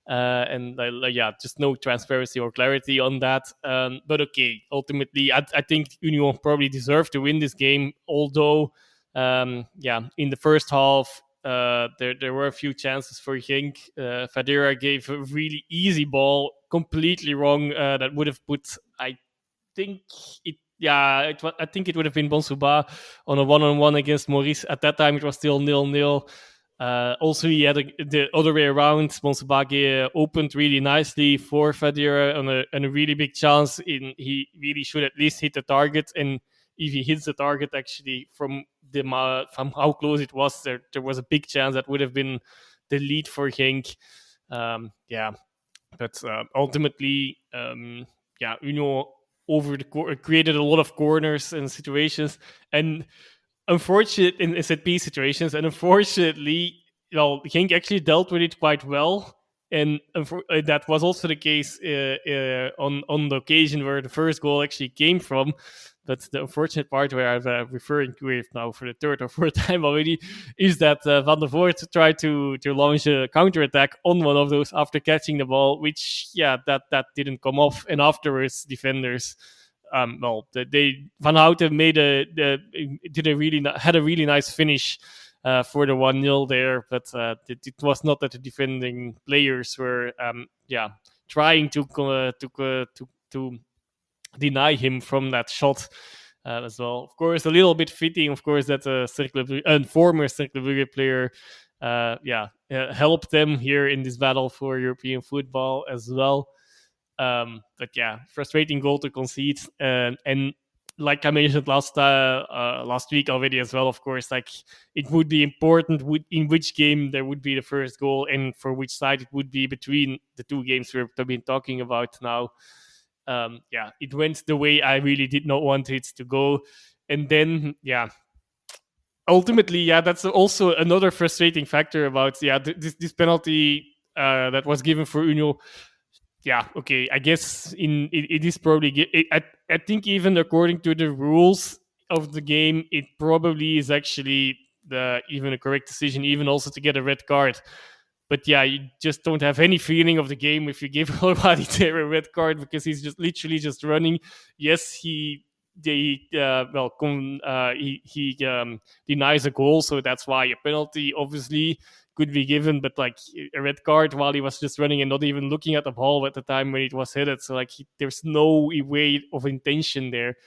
Just no transparency or clarity on that. But okay, ultimately, I think Union probably deserved to win this game. Although, in the first half, there were a few chances for Genk. Fadera gave a really easy ball, completely wrong. That would have put, I think it would have been Bonsuba on a one-on-one against Maurice. At that time, it was still 0-0. Also, he had the other way around. Bonsuba opened really nicely for Fadera on a really big chance. He really should at least hit the target, and if he hits the target, actually from how close it was, there was a big chance that would have been the lead for Genk. But ultimately, Union created a lot of corners and situations, and unfortunate in set-piece situations, and unfortunately, Genk actually dealt with it quite well. And that was also the case on the occasion where the first goal actually came from. But the unfortunate part where I'm referring to it now for the third or fourth time already is that Van der Voort tried to launch a counterattack on one of those after catching the ball, which, that didn't come off. And afterwards, defenders, Van Houten had a really nice finish for the 1-0 there, but it was not that the defending players were trying to deny him from that shot as well. Of course, a little bit fitting, of course, that a former Cercle Brugge player helped them here in this battle for European football as well. Frustrating goal to concede, and like I mentioned last week already as well, of course, like it would be important in which game there would be the first goal and for which side it would be between the two games we've been talking about now. It went the way I really did not want it to go. And then, ultimately, that's also another frustrating factor about this penalty that was given for Union. Okay, I guess it is probably... I think even according to the rules of the game, it probably is actually even a correct decision, even also to get a red card. But you just don't have any feeling of the game if you give Olbadi there a red card because he's just literally just running. Yes, he denies a goal, so that's why a penalty obviously could be given. But like a red card while he was just running and not even looking at the ball at the time when it was headed, so like there's no way of intention there.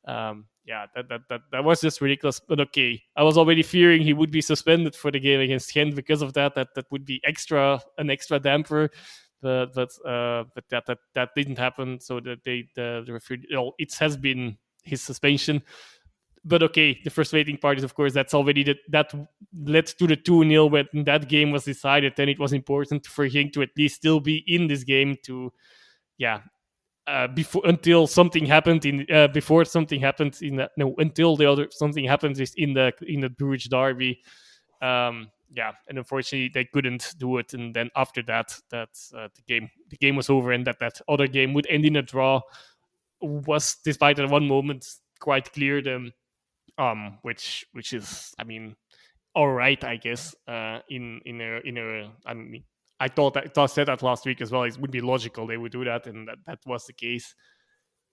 That was just ridiculous. But okay, I was already fearing he would be suspended for the game against Gent because of that. That would be an extra damper. but that didn't happen. So that the referee, it has been his suspension. But okay, the frustrating part is, of course, that's already that led to the 2-0 when that game was decided. Then it was important for him to at least still be in this game to, until something happened until the other something happened is in the Brugge derby. And unfortunately they couldn't do it. And then after that, the game was over, and that other game would end in a draw was, despite at one moment, quite clear. Then which is, I mean, all right, I guess. I mean, I said that last week as well. It would be logical they would do that, and that was the case.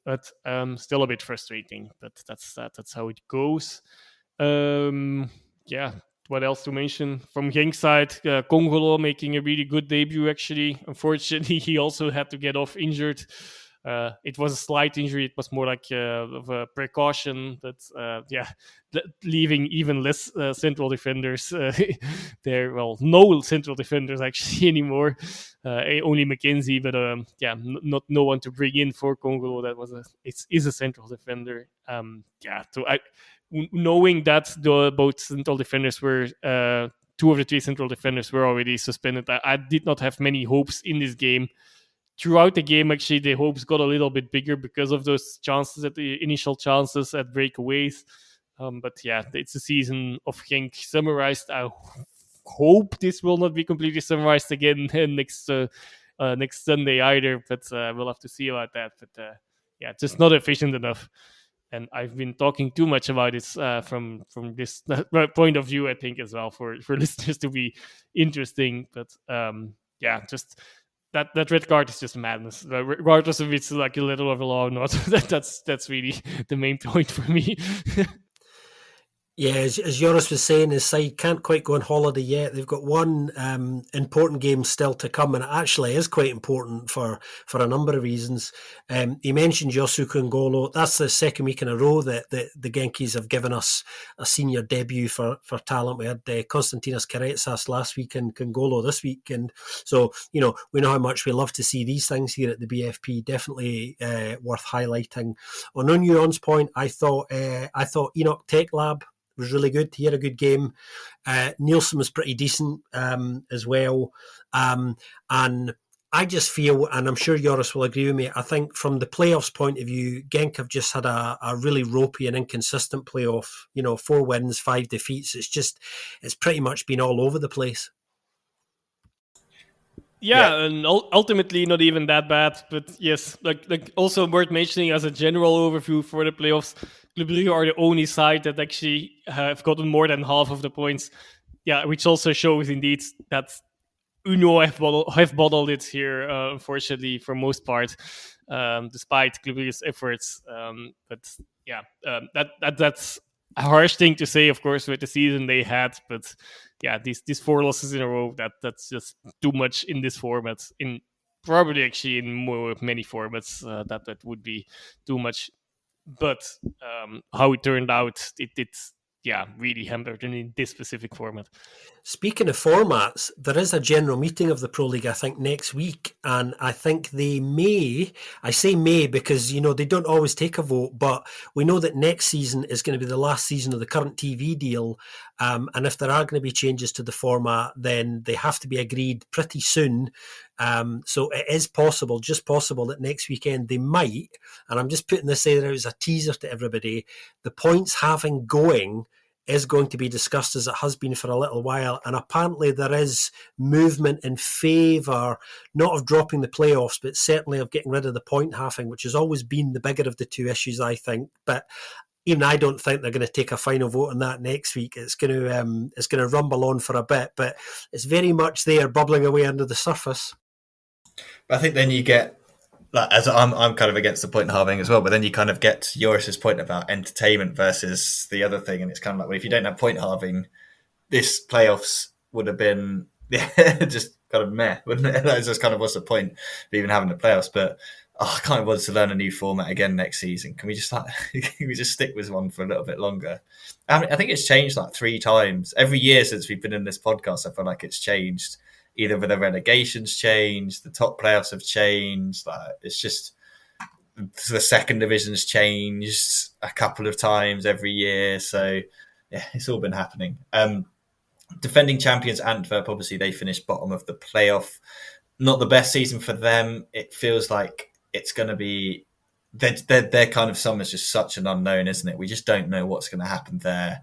But still a bit frustrating. But that's how it goes. What else to mention from Genk's side? Congolo making a really good debut. Actually, unfortunately, he also had to get off injured. It was a slight injury. It was more like of a precaution, but leaving even less central defenders there. Well, no central defenders actually anymore. Only McKenzie, but not no one to bring in for Congo. That was is a central defender. Knowing that both central defenders were 2 of the 3 central defenders were already suspended, I did not have many hopes in this game. Throughout the game, actually, the hopes got a little bit bigger because of those chances, at the initial chances at breakaways. But it's a season of Genk summarized. I hope this will not be completely summarized again next Sunday either. But we'll have to see about that. But just not efficient enough. And I've been talking too much about this from this point of view, I think, as well, for listeners to be interesting. But just. That red card is just madness. Regardless of it's like a little of a law or not, that's really the main point for me.
Yeah, as Joris was saying, his side can't quite go on holiday yet. They've got one important game still to come, and it actually is quite important for a number of reasons. He mentioned Yosu Kongolo. That's the second week in a row that the Genkies have given us a senior debut for talent. We had Konstantinos Karetsas last week and Kongolo this week. And so, we know how much we love to see these things here at the BFP. Definitely worth highlighting. On Union's point, I thought Enoch Tech Lab was really good. He had a good game. Nielsen was pretty decent as well. And I just feel, and I'm sure Joris will agree with me, I think from the playoffs point of view, Genk have just had a really ropey and inconsistent playoff. 4 wins, 5 defeats. It's pretty much been all over the place.
Yeah, and ultimately not even that bad. But yes, like also worth mentioning as a general overview for the playoffs, Club Brugge are the only side that actually have gotten more than half of the points. Yeah, which also shows indeed that Uno have bottled it here, unfortunately, for most part, despite Club Brugge's efforts. That's a harsh thing to say, of course, with the season they had. But these 4 losses in a row, that's just too much in this format. In probably actually in many formats, that would be too much. But how it turned out, it's really hampered in this specific format.
Speaking of formats, there is a general meeting of the Pro League, I think, next week. And I think they may, I say may because, they don't always take a vote, but we know that next season is going to be the last season of the current TV deal. And if there are going to be changes to the format, then they have to be agreed pretty soon. So it is possible, just possible, that next weekend they might, and I'm just putting this there as a teaser to everybody, the points having going is going to be discussed as it has been for a little while. And apparently there is movement in favour, not of dropping the playoffs, but certainly of getting rid of the point halving, which has always been the bigger of the 2 issues, I think. But even I don't think they're going to take a final vote on that next week. It's going to rumble on for a bit, but it's very much there, bubbling away under the surface.
But I think then you get, like, as I'm kind of against the point halving as well, but then you kind of get Joris's point about entertainment versus the other thing, and it's kind of like, well, if you don't have point halving, this playoffs would have been just kind of meh, wouldn't it? That's just kind of what's the point of even having the playoffs. But I kind of want to learn a new format again next season. Can we just stick with one for a little bit longer? I think it's changed like 3 times every year since we've been in this podcast. I feel like it's changed. either the relegation's changed, the top playoffs have changed. It's just the second division's changed a couple of times every year. So yeah, it's all been happening. Defending champions Antwerp, obviously they finished bottom of the playoff. Not the best season for them. It feels like it's going to be their kind of summer's just such an unknown, isn't it? We just don't know what's going to happen there.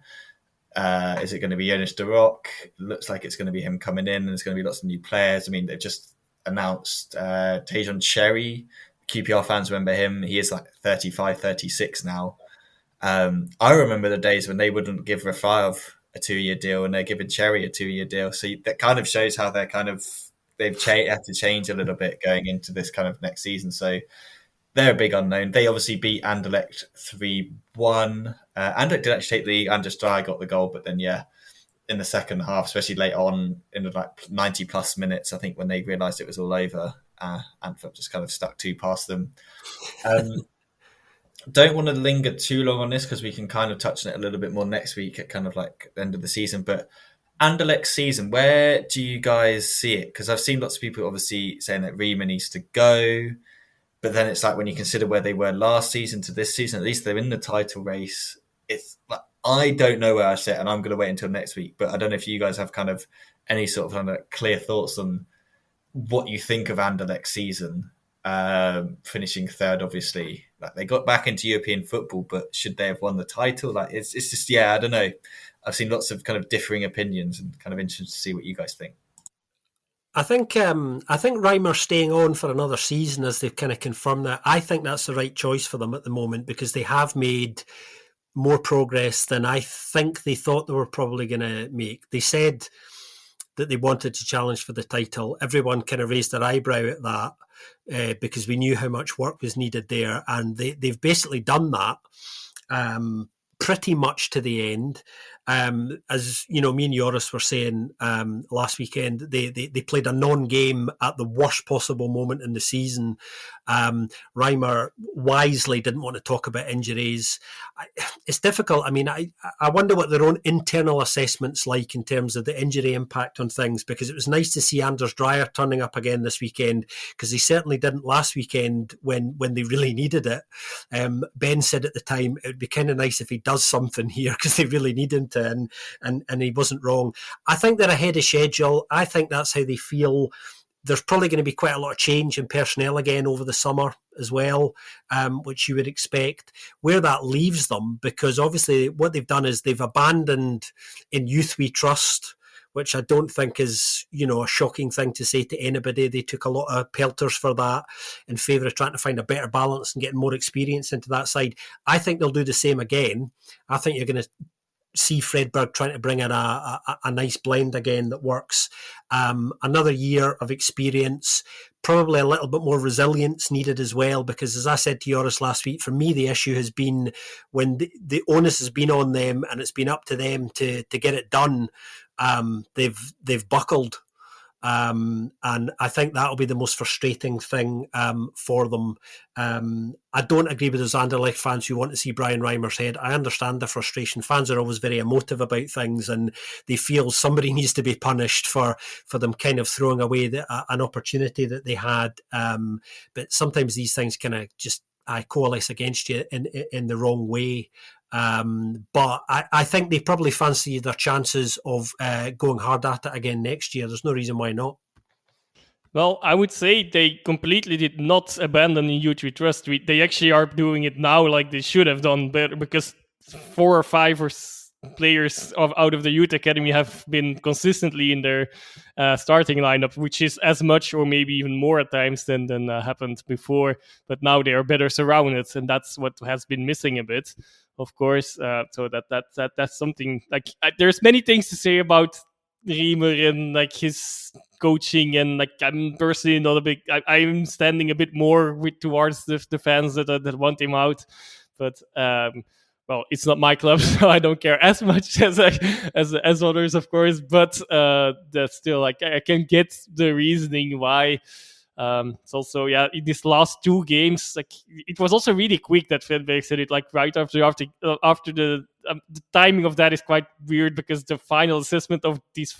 Is it going to be Joris de Rock? Looks like it's going to be him coming in, and there's going to be lots of new players. I mean, they've just announced Tejon Cherry. QPR fans remember him. He is like 35, 36 now. I remember the days when they wouldn't give Rafael a 2-year deal and they're giving Cherry a 2-year deal. So that kind of shows how they've had to change a little bit going into this kind of next season. So they're a big unknown. They obviously beat Anderlecht 3-1. Anderlecht did actually take the lead. Anders Dreyer got the goal, but then, in the second half, especially late on in the 90 plus minutes, I think when they realised it was all over, Antwerp just kind of stuck two past them. Don't want to linger too long on this because we can kind of touch on it a little bit more next week at kind of like the end of the season. But Anderlecht season, where do you guys see it? Because I've seen lots of people obviously saying that Riemann needs to go. But then it's like when you consider where they were last season to this season, at least they're in the title race. It's like, I don't know where I sit, and I'm going to wait until next week. But I don't know if you guys have kind of any sort of kind of clear thoughts on what you think of Anderlecht's season, finishing third. Obviously, like they got back into European football, but should they have won the title? Like it's just I don't know. I've seen lots of kind of differing opinions, and kind of interested to see what you guys think.
I think Reimer staying on for another season, as they've kind of confirmed that, I think that's the right choice for them at the moment, because they have made more progress than I think they thought they were probably going to make. They said that they wanted to challenge for the title. Everyone kind of raised their eyebrow at that because we knew how much work was needed there, and they've basically done that pretty much to the end. As you know, me and Joris were saying last weekend, they played a non-game at the worst possible moment in the season. Reimer wisely didn't want to talk about injuries. It's difficult. I mean, I wonder what their own internal assessment's like in terms of the injury impact on things, because it was nice to see Anders Dreyer turning up again this weekend, because he certainly didn't last weekend when they really needed it. Ben said at the time it would be kind of nice if he does something here because they really need him to, and he wasn't wrong. I think they're ahead of schedule. I think that's how they feel. There's probably going to be quite a lot of change in personnel again over the summer as well, which you would expect. Where that leaves them, because obviously what they've done is they've abandoned In Youth We Trust, which I don't think is, a shocking thing to say to anybody. They took a lot of pelters for that in favour of trying to find a better balance and getting more experience into that side. I think they'll do the same again. I think you're going to see Fredberg trying to bring in a nice blend again that works. Another year of experience, probably a little bit more resilience needed as well, because as I said to Joris last week, for me the issue has been when the onus has been on them and it's been up to them to get it done, they've buckled. And I think that'll be the most frustrating thing for them. I don't agree with those Anderlecht fans who want to see Brian Reimer's head. I understand the frustration. Fans are always very emotive about things, and they feel somebody needs to be punished for them kind of throwing away an opportunity that they had. But sometimes these things kind of just coalesce against you in the wrong way. But I think they probably fancy their chances of going hard at it again next year. There's no reason why not.
Well, I would say they completely did not abandon In Youth We Trust. They actually are doing it now like they should have done better, because 4 or 5 players out of the youth academy have been consistently in their starting lineup, which is as much or maybe even more at times than happened before. But now they are better surrounded, and that's what has been missing a bit, of course. So that's something like there's many things to say about Riemer and like his coaching, and like I'm personally not a big. I'm standing a bit more towards the fans that want him out, but. Well, it's not my club, so I don't care as much as others, of course. But that's still like I can get the reasoning why It's also in these last 2 games, like it was also really quick that Fredberg said it, like right after the timing of that is quite weird because the final assessment of these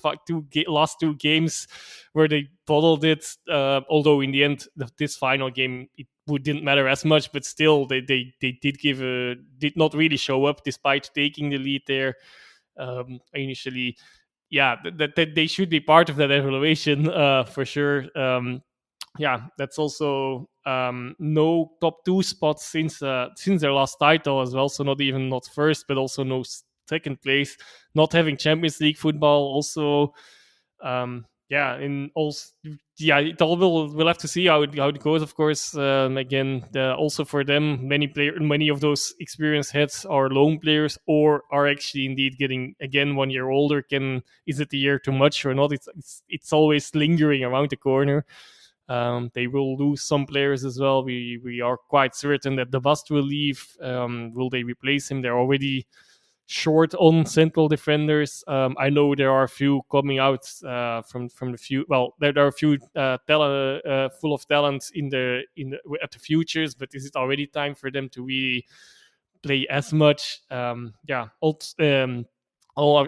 last 2 games where they bottled it, although in the end this final game it didn't matter as much, but still they did not really show up despite taking the lead there initially. That they should be part of that evaluation for sure. That's also no top 2 spots since their last title as well. So not first, but also no second place. Not having Champions League football also. And also, it all we'll have to see how it goes. Of course, again, also for them, many of those experienced heads are loan players or are actually indeed getting again 1 year older. Is it a year too much or not? It's always lingering around the corner. They will lose some players as well. We are quite certain that the Bust will leave. Will they replace him? They're already short on central defenders. I know there are a few coming out from the few. Well, there are a few talent, full of talent at the futures, but is it already time for them to really play as much? All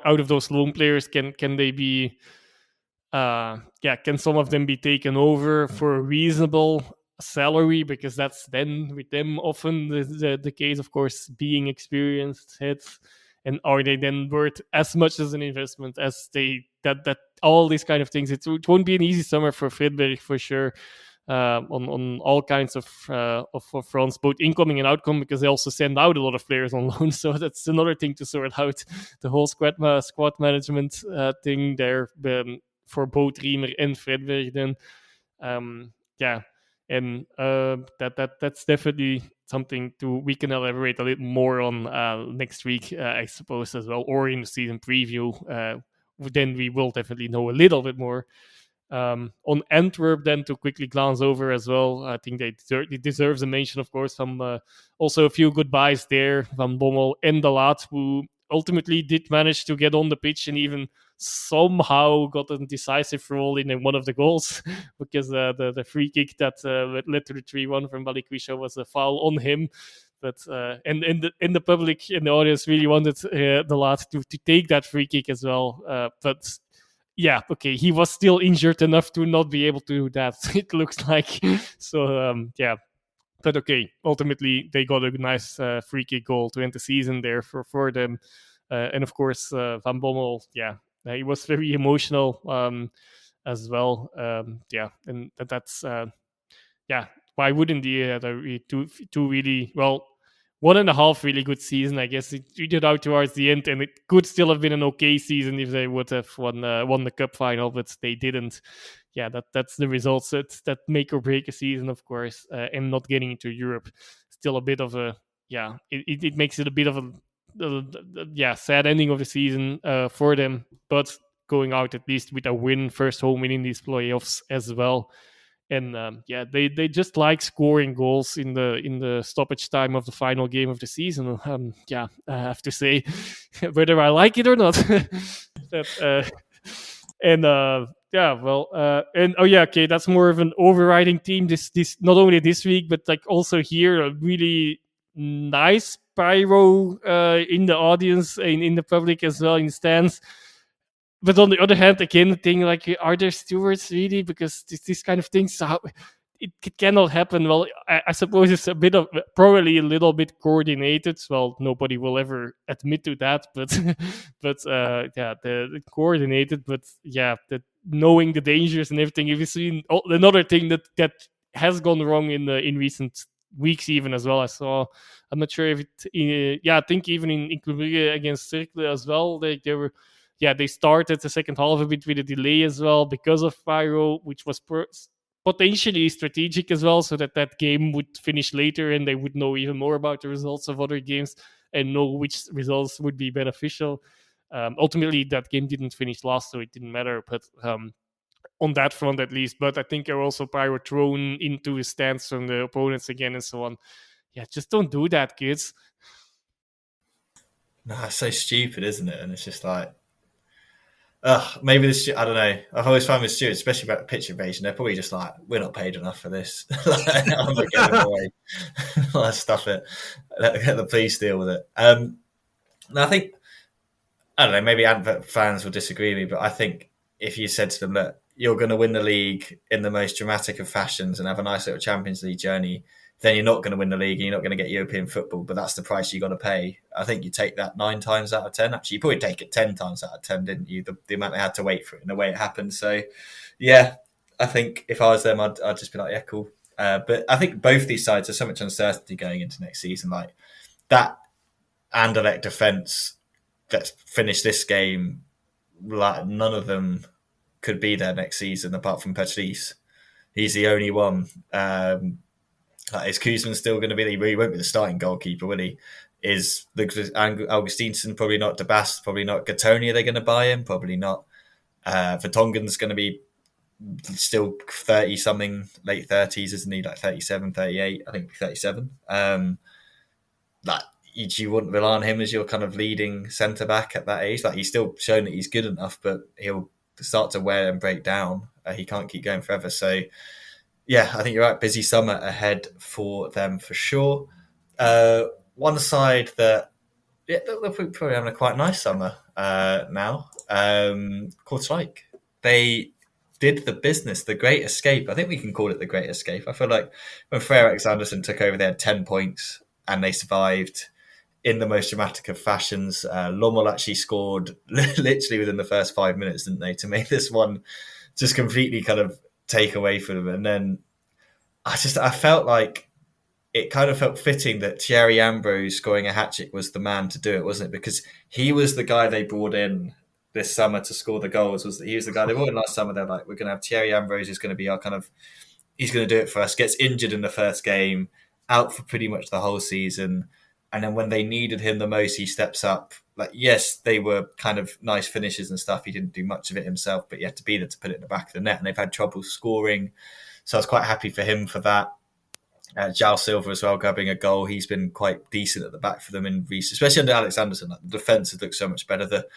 out of those loan players, can they be? Can some of them be taken over for a reasonable salary? Because that's then with them often the case, of course, being experienced heads. And are they then worth as much as an investment as that all these kind of things? It won't be an easy summer for Fredberg for sure. On all kinds of fronts, both incoming and outcome, because they also send out a lot of players on loan. So that's another thing to sort out. The whole squad management thing there for both Riemer and Fredberg. Then, and that's definitely something we can elaborate a little more on next week, I suppose, as well, or in the season preview. Then we will definitely know a little bit more. On Antwerp, then, to quickly glance over as well, I think it deserves a mention, of course. Also a few goodbyes there, Van Bommel and De Laat, who ultimately did manage to get on the pitch and even somehow got a decisive role in one of the goals because the free kick that led to the 3-1 from Balikwisha was a foul on him. But and in the public, in the audience, really wanted De Laat to take that free kick as well. But he was still injured enough to not be able to do that, it looks like. So, But okay, ultimately, they got a nice free kick goal to end the season there for them. And of course, Van Bommel, he was very emotional as well. And that's, why wouldn't he two really, well, 1.5 really good season, I guess. It tweeted out towards the end, and it could still have been an okay season if they would have won the cup final, but they didn't. That's the results that make or break a season, of course, and not getting into Europe. Still a bit of a it makes it a bit of a sad ending of the season for them, but going out at least with a win, first home win in these playoffs as well. And they just like scoring goals in the stoppage time of the final game of the season. I have to say, whether I like it or not. That's more of an overriding theme. This not only this week, but like also here, a really nice pyro in the audience, in the public as well, in stands. But on the other hand, again, the thing like, are there stewards really? Because this kind of things, it cannot happen. Well, I suppose it's probably a little bit coordinated. Well, nobody will ever admit to that, but the coordinated. But knowing the dangers and everything. If you see another thing that has gone wrong in recent weeks, even as well, I'm not sure if it. I think even in Brugge against Cercle as well, they were. They started the second half a bit with a delay as well because of pyro, which was potentially strategic as well, so that game would finish later and they would know even more about the results of other games and know which results would be beneficial. Ultimately, that game didn't finish last, so it didn't matter. But on that front, at least. But I think there were also pyro thrown into the stands from the opponents again and so on. Just don't do that, kids.
No, it's so stupid, isn't it? And it's just like, Maybe this. I don't know. I've always found with stewards, especially about pitch invasion, they're probably just like, we're not paid enough for this. I'm not getting away. Let's stuff it. Let the police deal with it. And I think, I don't know, maybe Antwerp fans will disagree with me, but I think if you said to them that you're going to win the league in the most dramatic of fashions and have a nice little Champions League journey, then you're not going to win the league and you're not going to get European football, but that's the price you got to pay. I think you take that 9 times out of 10. Actually, you probably take it 10 times out of 10, didn't you? The amount they had to wait for it and the way it happened. So, yeah, I think if I was them, I'd just be like, yeah, cool. But I think both these sides, there's so much uncertainty going into next season. Like that Anderlecht defence that's finished this game, like none of them could be there next season apart from Patrice. He's the only one. Is Koeman still going to be? He really won't be the starting goalkeeper, will he? Is Augustinsson probably not? De Bast probably not. Gattoni, are they going to buy him? Probably not. Vertonghen's going to be still 30 something, late 30s, isn't he? Like 37, 38, I think 37. Like you wouldn't rely on him as your kind of leading centre back at that age. Like he's still shown that he's good enough, but he'll start to wear and break down. He can't keep going forever. So yeah, I think you're right. Busy summer ahead for them for sure. One side that they're probably having a quite nice summer now. Kortrijk. They did the business, the Great Escape. I think we can call it the Great Escape. I feel like when Frederik Andersen took over, they had 10 points and they survived in the most dramatic of fashions. Lommel actually scored literally within the first 5 minutes, didn't they, to make this one just completely kind of take away from them. And then I felt like it kind of felt fitting that Thierry Ambrose scoring a hat-trick was the man to do it, wasn't it? Because he was the guy they brought in this summer to score the goals. He was the guy they brought in last summer. They're like, we're going to have Thierry Ambrose who's going to be our kind of, he's going to do it for us. Gets injured in the first game, out for pretty much the whole season. And then when they needed him the most, he steps up. Like, yes, they were kind of nice finishes and stuff. He didn't do much of it himself, but he had to be there to put it in the back of the net. And they've had trouble scoring. So I was quite happy for him for that. Jao Silva as well, grabbing a goal. He's been quite decent at the back for them in recent, especially under Alex Anderson. Like, the defence has looked so much better. The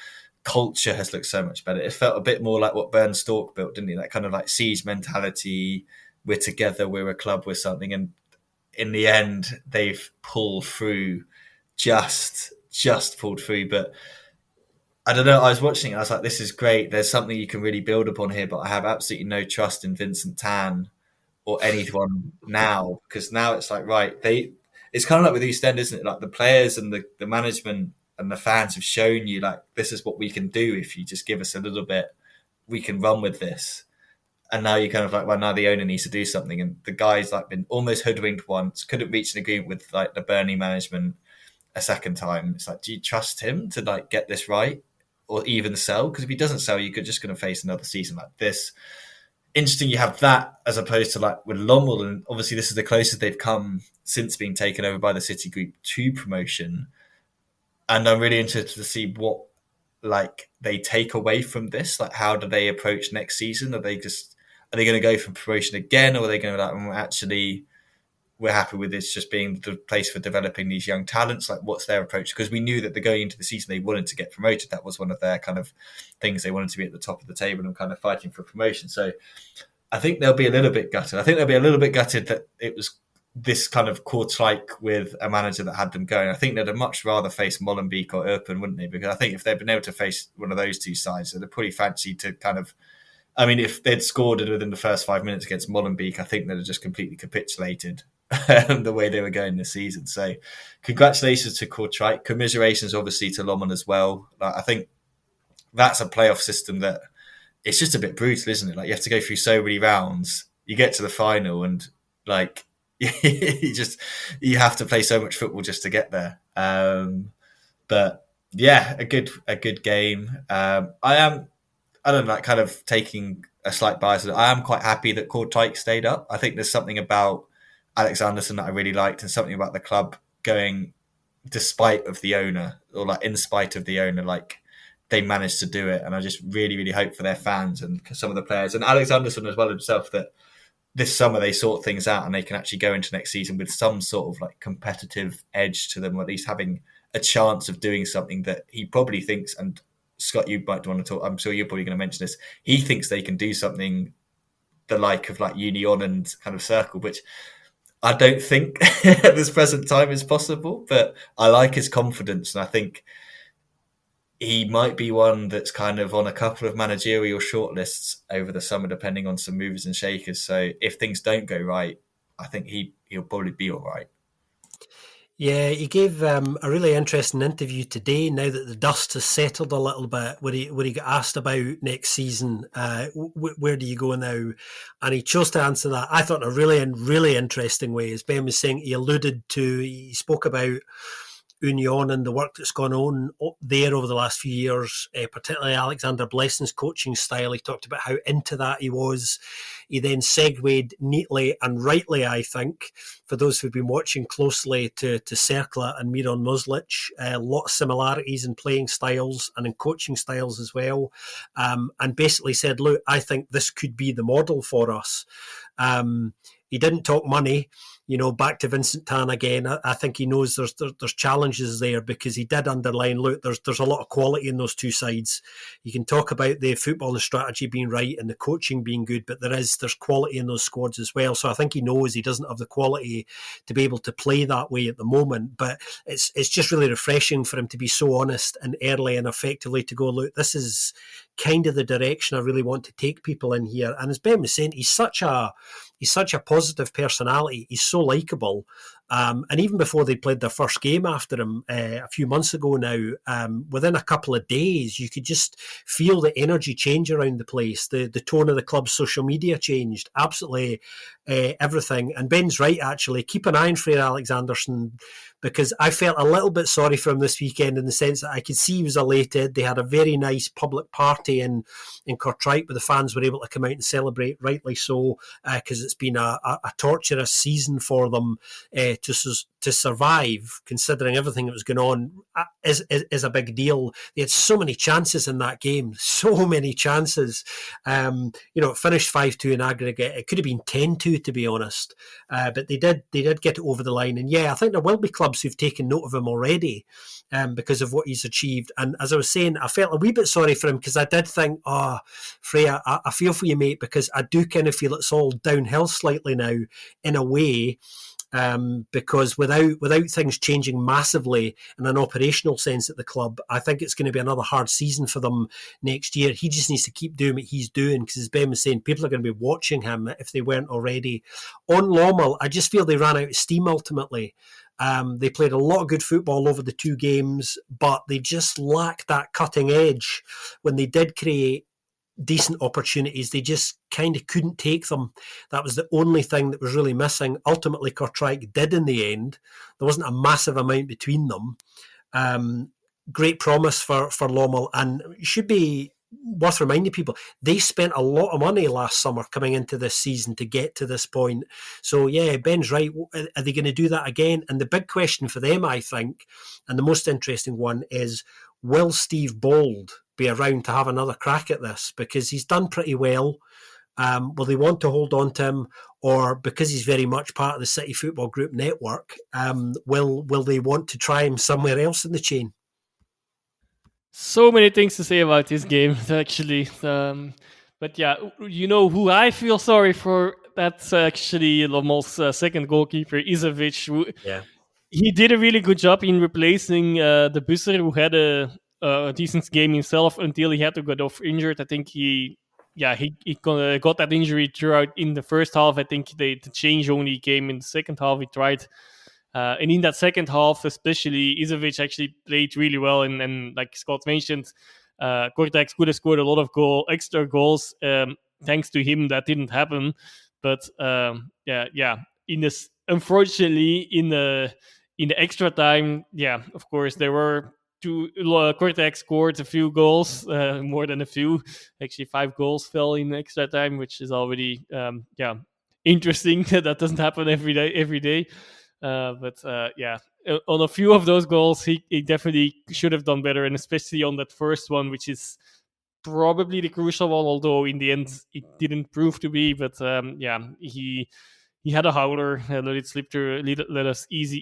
culture has looked so much better. It felt a bit more like what Bernd Storck built, didn't he? That kind of like siege mentality. We're together. We're a club. We're something. And in the end, they've pulled through. Just pulled through. But I don't know. I was watching it. I was like, this is great. There's something you can really build upon here. But I have absolutely no trust in Vincent Tan or anyone now, because now it's like, right, it's kind of like with East End, isn't it? Like the players and the management and the fans have shown you, like, this is what we can do. If you just give us a little bit, we can run with this. And now you're kind of like, well, now the owner needs to do something. And the guy's like been almost hoodwinked once, couldn't reach an agreement with like the Burnley management a second time. It's like, do you trust him to like get this right or even sell? Because if he doesn't sell, you're just going to face another season like this. Interesting you have that as opposed to like with Lommel, and obviously this is the closest they've come since being taken over by the City Group to promotion. And I'm really interested to see what like they take away from this. Like, how do they approach next season? Are they going to go from promotion again, or are they going to be like, actually, we're happy with this just being the place for developing these young talents? Like, what's their approach? Because we knew that they're going into the season, they wanted to get promoted. That was one of their kind of things. They wanted to be at the top of the table and kind of fighting for promotion. So I think they'll be a little bit gutted. I think they'll be a little bit gutted that it was this kind of Kortrijk with a manager that had them going. I think they'd have much rather face Molenbeek or Eupen, wouldn't they? Because I think if they'd been able to face one of those two sides, they'd pretty fancy to kind of, I mean, if they'd scored within the first 5 minutes against Molenbeek, I think they'd have just completely capitulated the way they were going this season. So congratulations to Kortrijk. Commiserations, obviously, to Lommel as well. Like, I think that's a playoff system that it's just a bit brutal, isn't it? Like, you have to go through so many rounds. You get to the final and, like, you have to play so much football just to get there. But, yeah, a good game. I don't know, like, kind of taking a slight bias. I am quite happy that Kortrijk stayed up. I think there's something about Alex Anderson that I really liked, and something about the club going despite of the owner, or like in spite of the owner, like they managed to do it. And I just really, really hope for their fans and some of the players and Alex Anderson as well himself that this summer they sort things out and they can actually go into next season with some sort of like competitive edge to them, or at least having a chance of doing something that he probably thinks, and Scott, you might want to talk. I'm sure you're probably going to mention this. He thinks they can do something the like of like Union and kind of Circle, which I don't think at this present time is possible. But I like his confidence, and I think he might be one that's kind of on a couple of managerial shortlists over the summer, depending on some movers and shakers. So if things don't go right, I think he'll probably be all right.
Yeah, he gave a really interesting interview today. Now that the dust has settled a little bit, where he got asked about next season, where do you go now? And he chose to answer that. I thought in a really interesting way. As Ben was saying, he spoke about Union and the work that's gone on there over the last few years, particularly Alexander Blessing's coaching style. He talked about how into that he was. He then segued neatly and rightly, I think, for those who've been watching closely, to Cercle and Miran Muslic. A lot of similarities in playing styles and in coaching styles as well. And basically said, look, I think this could be the model for us. He didn't talk money. Back to Vincent Tan again. I think he knows there's challenges there, because he did underline, look, there's a lot of quality in those two sides. You can talk about the football and strategy being right and the coaching being good, but there's quality in those squads as well. So I think he knows he doesn't have the quality to be able to play that way at the moment. But it's just really refreshing for him to be so honest and early and effectively to go, look, this is kind of the direction I really want to take people in here. And as Ben was saying, he's such a positive personality. He's so likeable. And even before they played their first game after him a few months ago now, within a couple of days, you could just feel the energy change around the place. The tone of the club's social media changed. Absolutely everything. And Ben's right, actually. Keep an eye on Freyr Alexandersson, because I felt a little bit sorry for him this weekend, in the sense that I could see he was elated. They had a very nice public party in Kortrijk, where the fans were able to come out and celebrate, rightly so, because it's been a torturous season for them to survive, considering everything that was going on, is a big deal. They had so many chances in that game, so many chances. It finished 5-2 in aggregate. It could have been 10-2, to be honest, but they did get it over the line. And yeah, I think there will be clubs who've taken note of him already, because of what he's achieved. And as I was saying, I felt a wee bit sorry for him, because I did think, Freya, I feel for you, mate, because I do kind of feel it's all downhill slightly now, in a way. Because without things changing massively in an operational sense at the club, I think it's going to be another hard season for them next year. He just needs to keep doing what he's doing, because as Ben was saying, people are going to be watching him if they weren't already. On Lommel, I just feel they ran out of steam ultimately. They played a lot of good football over the two games, but they just lacked that cutting edge. When they did create decent opportunities, they just kind of couldn't take them. That was the only thing that was really missing. Ultimately, Kortrijk did in the end. There wasn't a massive amount between them. Great promise for Lommel, and it should be worth reminding people, they spent a lot of money last summer coming into this season to get to this point. So yeah, Ben's right. Are they going to do that again? And the big question for them, I think, and the most interesting one, is, will Steve Bold be around to have another crack at this? Because he's done pretty well. Will they want to hold on to him, or because he's very much part of the City Football Group network, will they want to try him somewhere else in the chain?
So many things to say about this game, actually. But yeah, who I feel sorry for? That's actually Lommel's second goalkeeper, Izovic.
Yeah.
He did a really good job in replacing the Busser, who had a decent game himself until he had to get off injured. I think he got that injury throughout in the first half. I think the change only came in the second half. He tried. And in that second half, especially, Izovic actually played really well. And like Scott mentioned, Kortrijk could have scored a lot of extra goals. Thanks to him, that didn't happen. But unfortunately, in the extra time, of course, there were Kortrijk scored a few goals, more than a few. Actually, 5 goals fell in extra time, which is already interesting. That doesn't happen every day. But on a few of those goals, he definitely should have done better, and especially on that first one, which is probably the crucial one, although in the end it didn't prove to be. But he had a howler, let it slip through,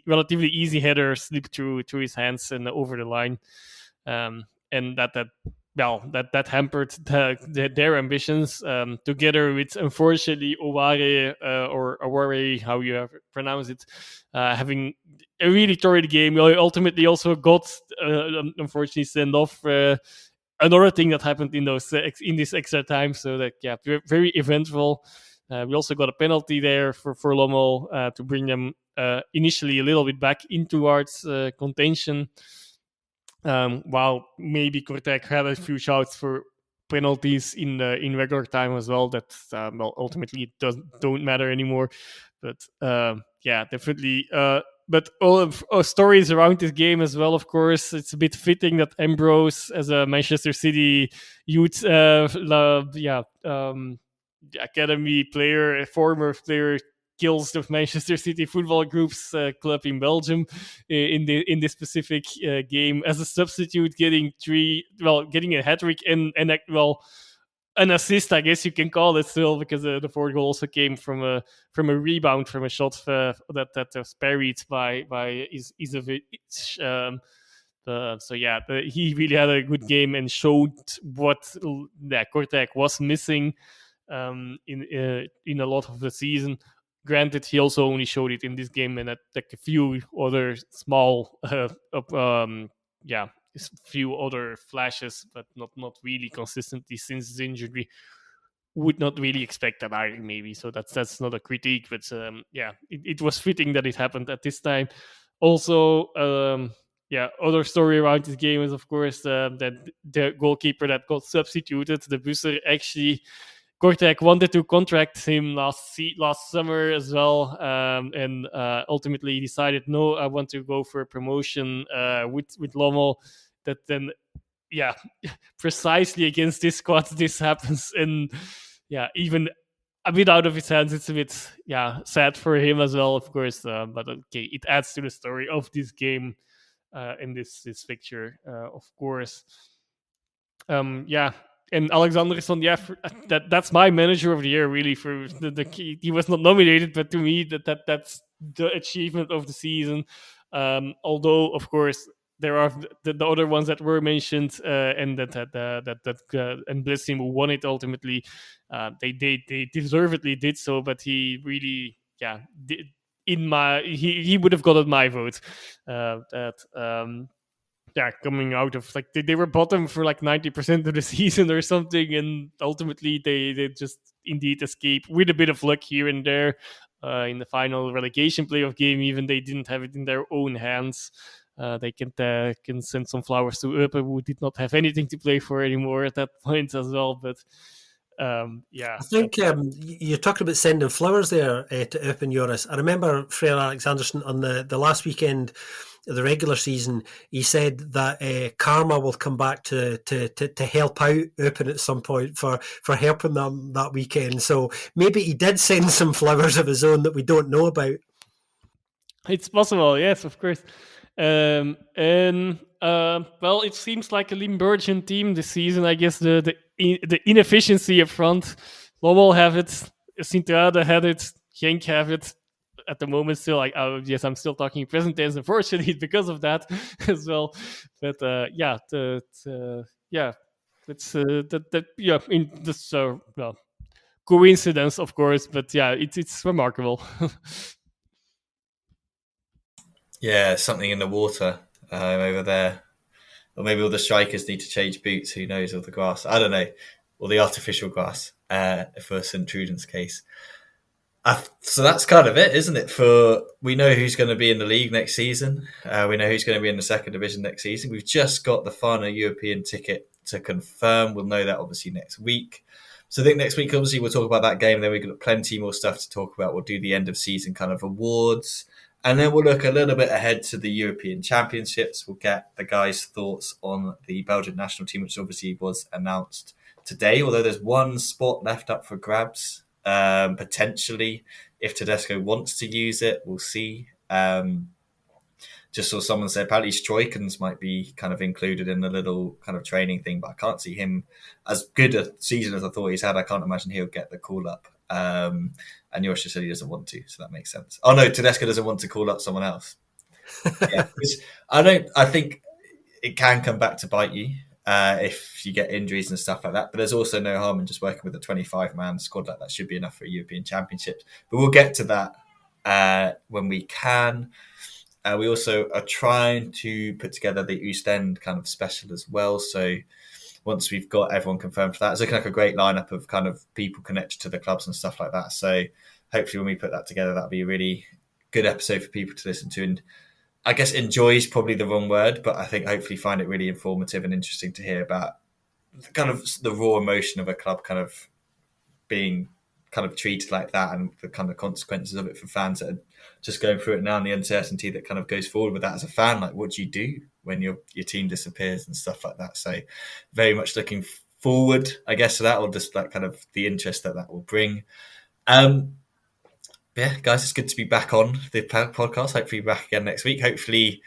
relatively easy header slip through his hands and over the line, and that that hampered their ambitions, together with, unfortunately, Oware, or Aware, how you have pronounce it, having a really torrid game. Ultimately also got, unfortunately, sent off. Another thing that happened in this extra time, so that very eventful. We also got a penalty there for Lommel, to bring them initially a little bit back into towards contention. While maybe Kortrijk had a few shouts for penalties in regular time as well, that ultimately don't matter anymore. But definitely. But all of stories around this game as well, of course. It's a bit fitting that Ambrose, as a Manchester City youth academy player, a former player, kills the Manchester City Football Group's club in Belgium in this specific game as a substitute, getting a hat-trick and an assist, I guess you can call it still, because the fourth goal also came from a rebound from a shot that was parried by Izovic. He really had a good game and showed what Kortrijk was missing in a lot of the season. Granted, he also only showed it in this game and at like a few other small few other flashes, but not really consistently since his injury. Would not really expect that either, maybe. So that's not a critique, but it was fitting that it happened at this time. Also, other story around this game is, of course, that the goalkeeper that got substituted, the Busser, actually, Kortrijk wanted to contract him last summer as well, and ultimately decided, no, I want to go for a promotion with Lommel. That then, precisely against this squad, this happens, and even a bit out of his hands. It's a bit sad for him as well, of course. But okay, it adds to the story of this game in this fixture, of course. And Alexandersson, that's my manager of the year, really. For he was not nominated, but to me, that's the achievement of the season. Although, of course, there are the other ones that were mentioned, and and Blissim, who won it ultimately. They deservedly did so, but he really, did, he would have gotten my vote. Coming out of they were bottom for 90% of the season or something, and ultimately they just indeed escape with a bit of luck here and there in the final relegation playoff game. Even they didn't have it in their own hands. They can send some flowers to Eupen, who did not have anything to play for anymore at that point as well. But
I think you're talking about sending flowers there to Eupen, Joris. I remember Frere Alexandersson on the last weekend of the regular season. He said that karma will come back to help out Eupen at some point for helping them that weekend. So maybe he did send some flowers of his own that we don't know about.
It's possible, yes, of course. It seems like a Limburgian team this season. I guess the inefficiency up front. Lommel have it. Sint-Truiden had it. Genk have it at the moment still. I'm still talking present tense, unfortunately, because of that as well. But in this coincidence, of course. But it's remarkable.
Yeah, something in the water over there. Or maybe all the strikers need to change boots. Who knows? Or the grass. I don't know. Or the artificial grass, for St. Truiden's case. So that's kind of it, isn't it? We know who's going to be in the league next season. We know who's going to be in the second division next season. We've just got the final European ticket to confirm. We'll know that obviously next week. So I think next week, obviously, we'll talk about that game. Then we've got plenty more stuff to talk about. We'll do the end of season kind of awards. And then we'll look a little bit ahead to the European Championships. We'll get the guys' thoughts on the Belgian national team, which obviously was announced today, although there's one spot left up for grabs, potentially, if Tedesco wants to use it. We'll see. Just saw someone say apparently Stroikens might be kind of included in the little kind of training thing, but I can't see him as good a season as I thought he's had. I can't imagine he'll get the call up. And Joris said he doesn't want to, so that makes sense. Oh no, Tedesco doesn't want to call up someone else. I think it can come back to bite you. if you get injuries and stuff like that. But there's also no harm in just working with a 25-man squad like that. Should be enough for a European Championship. But we'll get to that when we can. We also are trying to put together the Ostend kind of special as well. So once we've got everyone confirmed for that, it's looking like a great lineup of kind of people connected to the clubs and stuff like that. So hopefully when we put that together, that'll be a really good episode for people to listen to. And I guess enjoy is probably the wrong word, but I think hopefully find it really informative and interesting to hear about kind of the raw emotion of a club kind of being kind of treated like that and the kind of consequences of it for fans that are just going through it now and the uncertainty that kind of goes forward with that as a fan. Like, what do you do when your team disappears and stuff like that? So very much looking forward, I guess, to that, or just like kind of the interest that will bring. Yeah, guys, it's good to be back on the podcast. Hopefully back again next week. Hopefully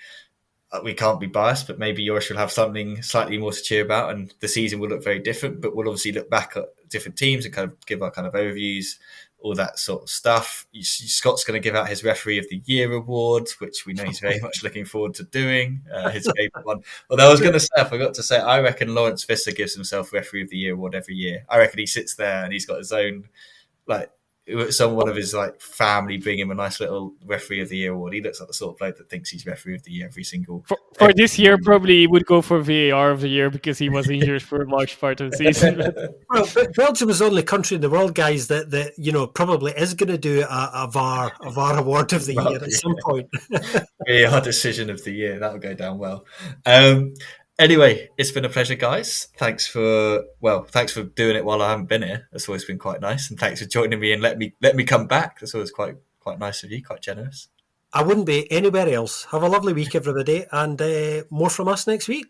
we can't be biased, but maybe Joris will have something slightly more to cheer about and the season will look very different, but we'll obviously look back at different teams and kind of give our kind of overviews, all that sort of stuff. Scott's going to give out his Referee of the Year award, which we know he's very much looking forward to doing, his favourite one. Although I was going to say, I forgot to say, I reckon Lawrence Visser gives himself Referee of the Year award every year. I reckon he sits there and he's got his own, like, someone of his like family bring him a nice little Referee of the Year award. He looks like the sort of bloke that thinks he's Referee of the Year every single.
For this year, probably he would go for VAR of the Year because he was injured for a large part of the season.
Well, Belgium is the only country in the world, guys, that probably is going to do a VAR award of the year at some point.
VAR decision of the year, that'll go down well. Anyway, it's been a pleasure, guys. Thanks for doing it while I haven't been here. That's always been quite nice. And thanks for joining me and let me come back. That's always quite nice of you, quite generous.
I wouldn't be anywhere else. Have a lovely week, everybody, and more from us next week.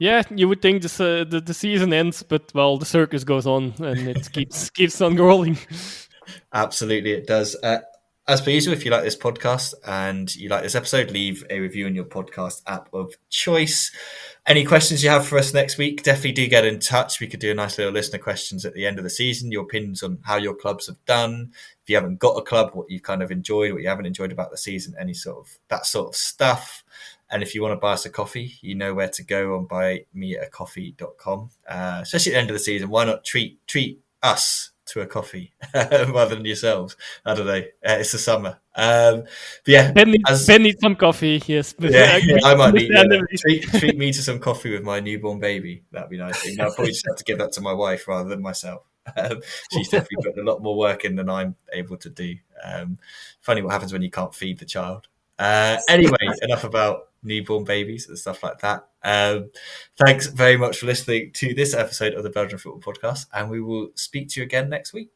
Yeah, you would think the season ends, but well, the circus goes on and it keeps on rolling.
Absolutely, it does. As per usual, if you like this podcast and you like this episode, leave a review in your podcast app of choice. Any questions you have for us next week, definitely do get in touch. We could do a nice little listener questions at the end of the season, your opinions on how your clubs have done. If you haven't got a club, what you've kind of enjoyed, what you haven't enjoyed about the season, any sort of that sort of stuff. And if you want to buy us a coffee, you know where to go on buymeacoffee.com. Especially at the end of the season, why not treat us to a coffee rather than yourselves? I don't know. It's the summer. But yeah,
Ben needs some coffee. Yes,
yeah, I might need treat me to some coffee with my newborn baby. That'd be nice. I'll probably just have to give that to my wife rather than myself. She's definitely putting a lot more work in than I'm able to do. Funny what happens when you can't feed the child. Anyway, enough about newborn babies and stuff like that. Thanks very much for listening to this episode of the Belgian Football Podcast, and we will speak to you again next week.